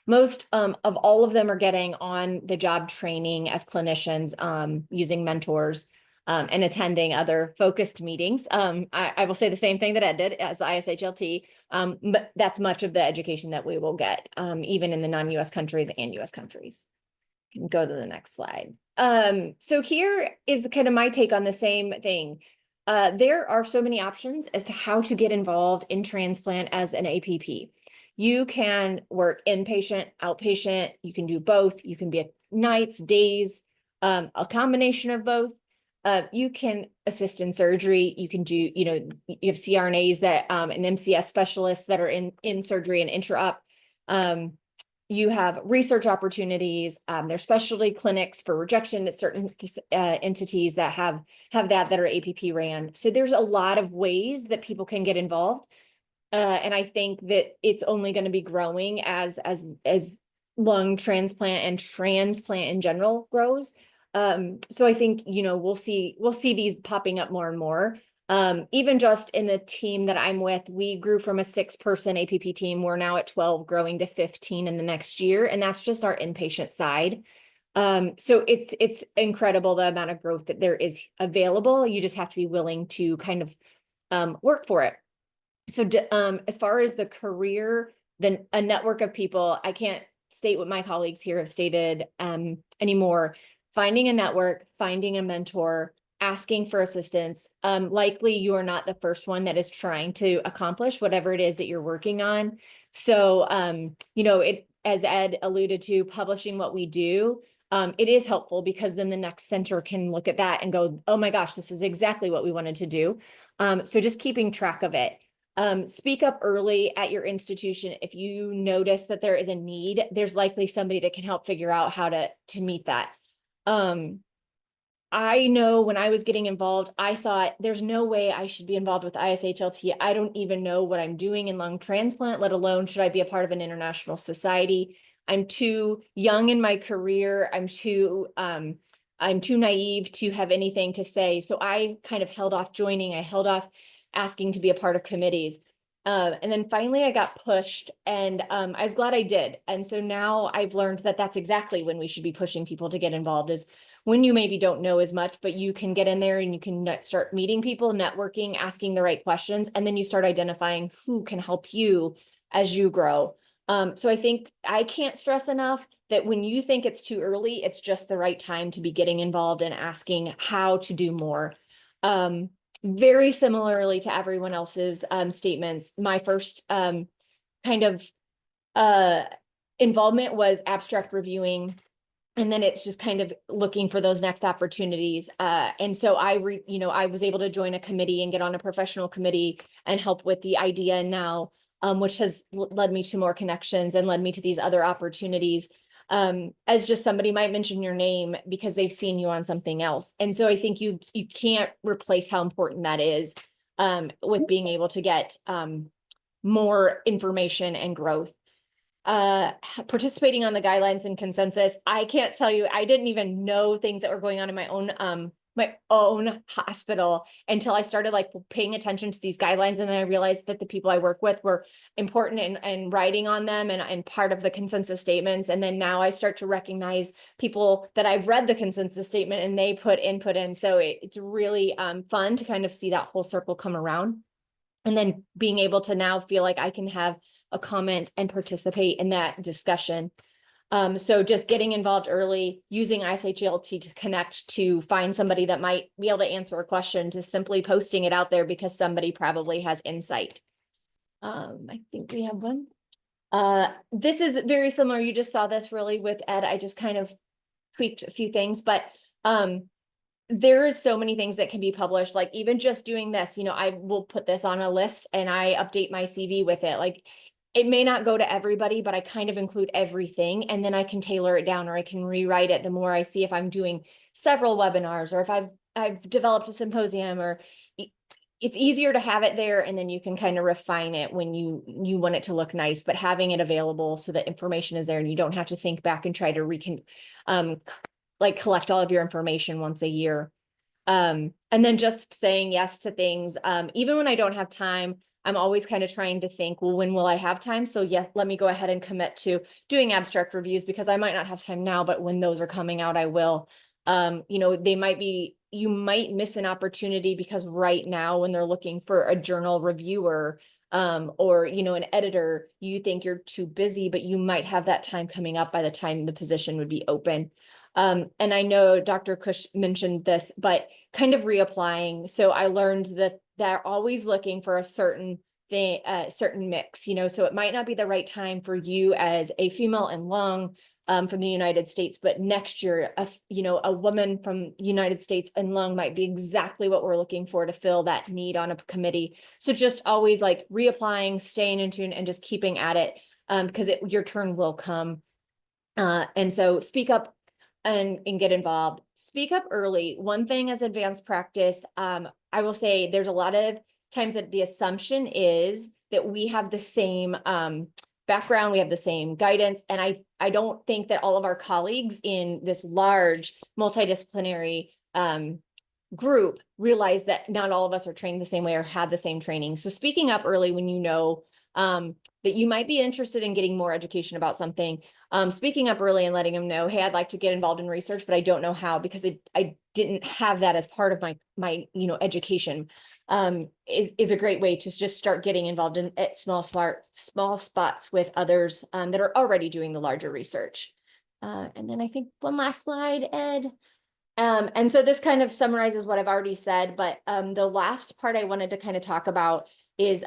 Most of all of them are getting on the job training as clinicians, using mentors and attending other focused meetings. I will say the same thing that Ed did as ISHLT, but that's much of the education that we will get, even in the non-US countries and US countries. You can go to the next slide. So here is kind of my take on the same thing. There are so many options as to how to get involved in transplant as an APP. You can work inpatient, outpatient, you can do both. You can be at nights, days, a combination of both. You can assist in surgery. You can do, you have CRNAs that, and MCS specialists that are in surgery and intra-op. You have research opportunities. There's specialty clinics for rejection at certain entities that have that are APP ran. So there's a lot of ways that people can get involved. And I think that it's only going to be growing as lung transplant and transplant in general grows. So I think, we'll see these popping up more and more. Even just in the team that I'm with, we grew from a 6-person APP team. We're now at 12, growing to 15 in the next year. And that's just our inpatient side. So it's incredible the amount of growth that there is available. You just have to be willing to kind of work for it. So as far as the career, then a network of people, I can't state what my colleagues here have stated anymore. Finding a network, finding a mentor, asking for assistance. Likely you are not the first one that is trying to accomplish whatever it is that you're working on. So, as Ed alluded to, publishing what we do, it is helpful because then the next center can look at that and go, oh my gosh, this is exactly what we wanted to do. So just keeping track of it. Speak up early at your institution. If you notice that there is a need, there's likely somebody that can help figure out how to meet that. I know when I was getting involved, I thought there's no way I should be involved with ISHLT. I don't even know what I'm doing in lung transplant, let alone should I be a part of an international society. I'm too young in my career. I'm too naive to have anything to say. So I kind of held off joining. I held off asking to be a part of committees. And then finally I got pushed, and I was glad I did. And so now I've learned that that's exactly when we should be pushing people to get involved, is when you maybe don't know as much, but you can get in there and you can start meeting people, networking, asking the right questions, and then you start identifying who can help you as you grow. So I think I can't stress enough that when you think it's too early, it's just the right time to be getting involved and asking how to do more. Very similarly to everyone else's statements, my first kind of involvement was abstract reviewing, and then it's just kind of looking for those next opportunities. And so I was able to join a committee and get on a professional committee and help with the idea now, which has led me to more connections and led me to these other opportunities. As just somebody might mention your name because they've seen you on something else. And so I think you can't replace how important that is with being able to get more information and growth. Participating on the guidelines and consensus. I can't tell you, I didn't even know things that were going on in my own hospital until I started paying attention to these guidelines. And then I realized that the people I work with were important and writing on them and part of the consensus statements. And then now I start to recognize people that I've read the consensus statement and they put input in. So it's really fun to kind of see that whole circle come around. And then being able to now feel like I can have a comment and participate in that discussion. So just getting involved early, using ISHLT to connect to find somebody that might be able to answer a question, to simply posting it out there because somebody probably has insight. I think we have one. This is very similar. You just saw this really with Ed. I just kind of tweaked a few things, but there is so many things that can be published. Like even just doing this, you know, I will put this on a list and I update my CV with it. Like it may not go to everybody, but I kind of include everything, and then I can tailor it down, or I can rewrite it the more I see if I'm doing several webinars, or if I've developed a symposium, or it's easier to have it there, and then you can kind of refine it when you want it to look nice, but having it available so that information is there and you don't have to think back and try to like collect all of your information once a year. And then just saying yes to things. Even when I don't have time, I'm always kind of trying to think, well, when will I have time? So yes, let me go ahead and commit to doing abstract reviews, because I might not have time now, but when those are coming out, I will. You know, you might miss an opportunity because right now when they're looking for a journal reviewer, or, you know, an editor, you think you're too busy, but you might have that time coming up by the time the position would be open. And I know Dr. Khush mentioned this, but kind of reapplying. So I learned that they're always looking for a certain thing, certain mix, you know, so it might not be the right time for you as a female in lung from the United States, but next year, you know, a woman from the United States in lung might be exactly what we're looking for to fill that need on a committee. So just always like reapplying, staying in tune, and just keeping at it, because your turn will come. And so speak up and get involved. Speak up early. One thing as advanced practice, I will say there's a lot of times that the assumption is that we have the same background, we have the same guidance. And I don't think that all of our colleagues in this large multidisciplinary group realize that not all of us are trained the same way or have the same training. So speaking up early when you know that you might be interested in getting more education about something, speaking up early and letting them know, hey, I'd like to get involved in research, but I don't know how, because I didn't have that as part of my you know, education, is a great way to just start getting involved in at small spots with others that are already doing the larger research. And then I think one last slide, Ed. And so this kind of summarizes what I've already said, but the last part I wanted to kind of talk about is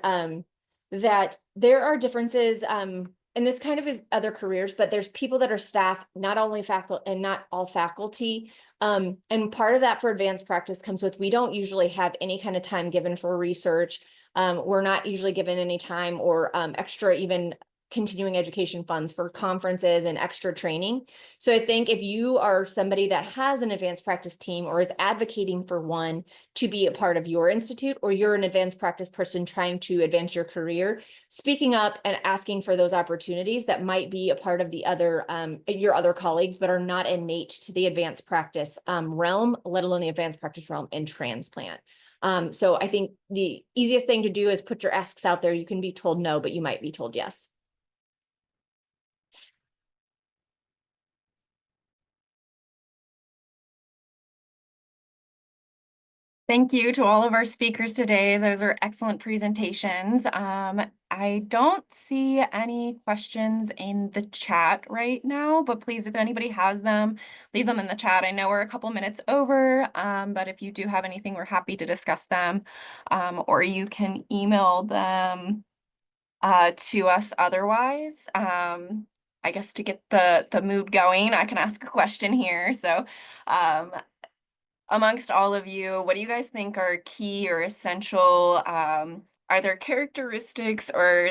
that there are differences, and this kind of is other careers, but there's people that are staff, not only faculty and not all faculty. And part of that for advanced practice comes with, we don't usually have any kind of time given for research. We're not usually given any time or extra even continuing education funds for conferences and extra training. So I think if you are somebody that has an advanced practice team or is advocating for one to be a part of your institute, or you're an advanced practice person trying to advance your career, speaking up and asking for those opportunities that might be a part of the other, your other colleagues, but are not innate to the advanced practice realm, let alone the advanced practice realm in transplant. So I think the easiest thing to do is put your asks out there. You can be told no, but you might be told yes. Thank you to all of our speakers today. Those are excellent presentations. I don't see any questions in the chat right now, but please, if anybody has them, leave them in the chat. I know we're a couple minutes over, but if you do have anything, we're happy to discuss them, or you can email them to us otherwise. I guess to get the mood going, I can ask a question here. So amongst all of you, what do you guys think are key or essential? Are there characteristics or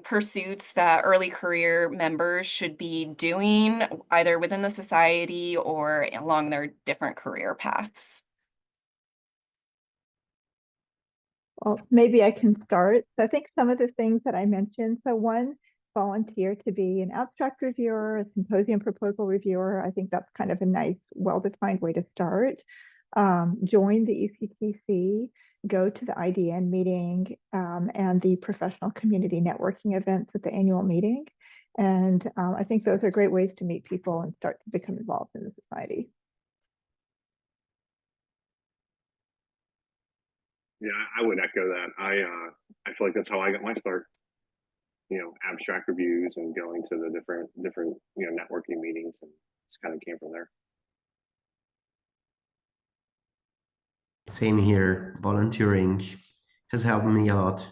pursuits that early career members should be doing, either within the society or along their different career paths? Well, maybe I can start. So I think some of the things that I mentioned. So one, volunteer to be an abstract reviewer, a symposium proposal reviewer. I think that's kind of a nice, well-defined way to start. Join the ECTC, go to the IDN meeting and the professional community networking events at the annual meeting. And I think those are great ways to meet people and start to become involved in the society. Yeah, I would echo that. I feel like that's how I got my start. abstract reviews and going to the different networking meetings, and just kind of came from there. Same here. Volunteering has helped me a lot.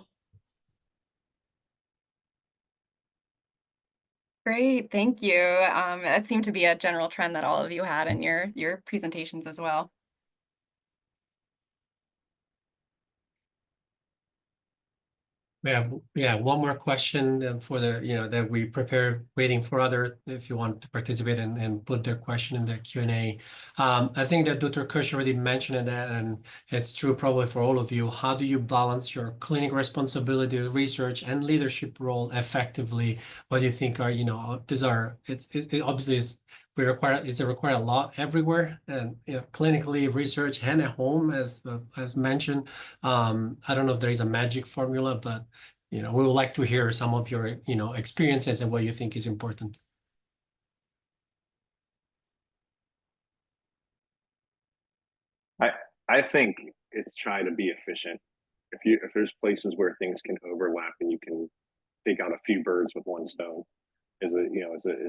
Great, thank you. That seemed to be a general trend that all of you had in your presentations as well. Yeah, one more question for the, that we prepare, waiting for other, if you want to participate and put their question in the Q&A. I think that Dr. Khush already mentioned that, and it's true probably for all of you. How do you balance your clinic responsibility, research, and leadership role effectively? What do you think are, it obviously is, it require a lot everywhere, and clinically, research, and at home, as mentioned. I don't know if there is a magic formula, but we would like to hear some of your experiences and what you think is important. I think it's try to be efficient. If there's places where things can overlap and you can take out a few birds with one stone, is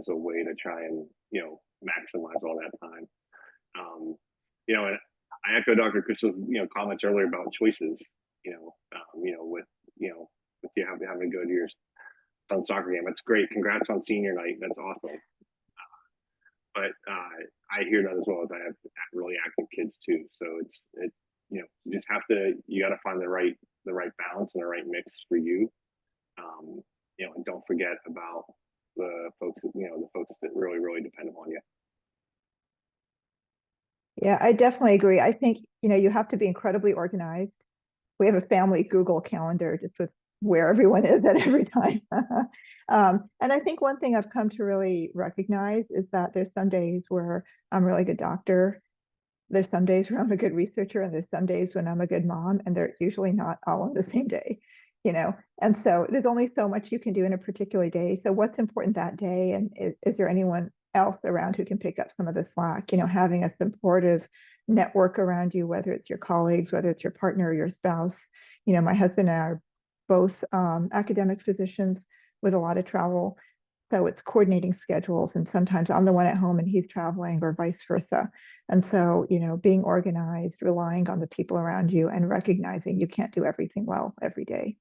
a way to try and maximize all that time. And I echo Dr. Khush's comments earlier about choices. With you having to go to your son's soccer game, that's great. Congrats on senior night. That's awesome. But I hear that as well, as I have really active kids too. So you just you got to find the right balance and the right mix for you. And don't forget about the folks that really, really depend upon you. Yeah, I definitely agree. I think, you have to be incredibly organized. We have a family Google calendar just with where everyone is at every time. And I think one thing I've come to really recognize is that there's some days where I'm a really good doctor. There's some days where I'm a good researcher, and there's some days when I'm a good mom, and they're usually not all on the same day, And so there's only so much you can do in a particular day. So what's important that day? And is there anyone else around who can pick up some of the slack? Having a supportive network around you, whether it's your colleagues, whether it's your partner or your spouse. My husband and I are both academic physicians with a lot of travel. So it's coordinating schedules, and sometimes I'm the one at home and he's traveling, or vice versa. And so, being organized, relying on the people around you, and recognizing you can't do everything well every day.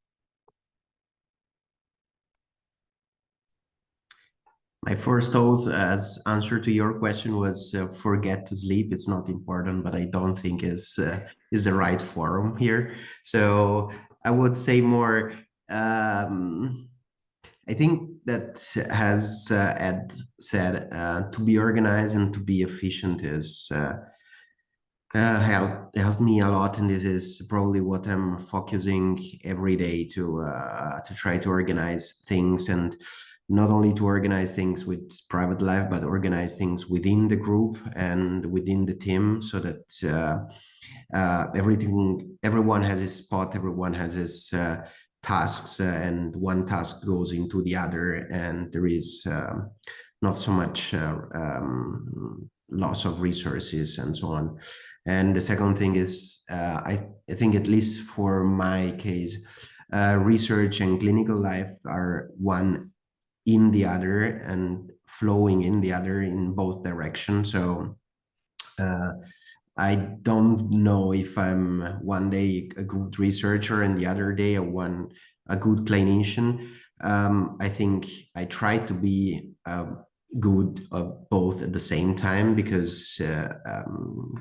My first thought as answer to your question was forget to sleep. It's not important, but I don't think is the right forum here. So I would say more, I think that, as Ed said, to be organized and to be efficient is helped me a lot, and this is probably what I'm focusing every day to try to organize things, and not only to organize things with private life, but organize things within the group and within the team, so that everyone has his spot, everyone has his tasks, and one task goes into the other, and there is not so much loss of resources and so on. And the second thing is, I think, at least for my case, research and clinical life are one in the other and flowing in the other in both directions. So I don't know if I'm one day a good researcher and the other day a good clinician. I think I try to be good of both at the same time, because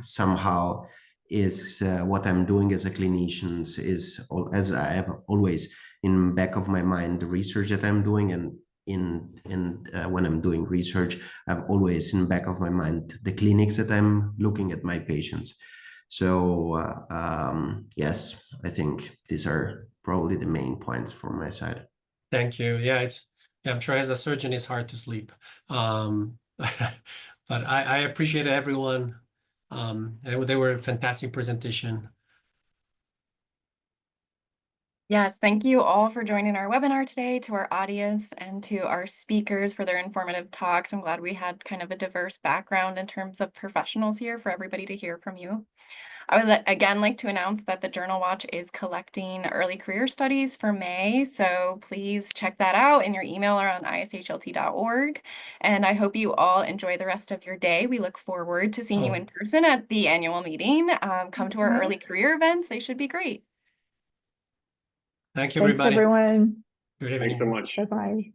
somehow is what I'm doing as a clinician is, as I have always in back of my mind, the research that I'm doing, and when I'm doing research, I've always in back of my mind the clinics that I'm looking at my patients. So yes, I think these are probably the main points from my side. Thank you. Yeah, I'm sure as a surgeon it's hard to sleep. But I appreciate everyone. They were a fantastic presentation. Yes, thank you all for joining our webinar today, to our audience and to our speakers for their informative talks. I'm glad we had kind of a diverse background in terms of professionals here for everybody to hear from you. I would again like to announce that the Journal Watch is collecting early career studies for May, so please check that out in your email or on ishlt.org. And I hope you all enjoy the rest of your day. We look forward to seeing you in person at the annual meeting. Come to our early career events. They should be great. Thank you, Thanks, everybody. everyone. Good evening. Thanks so much. Bye-bye.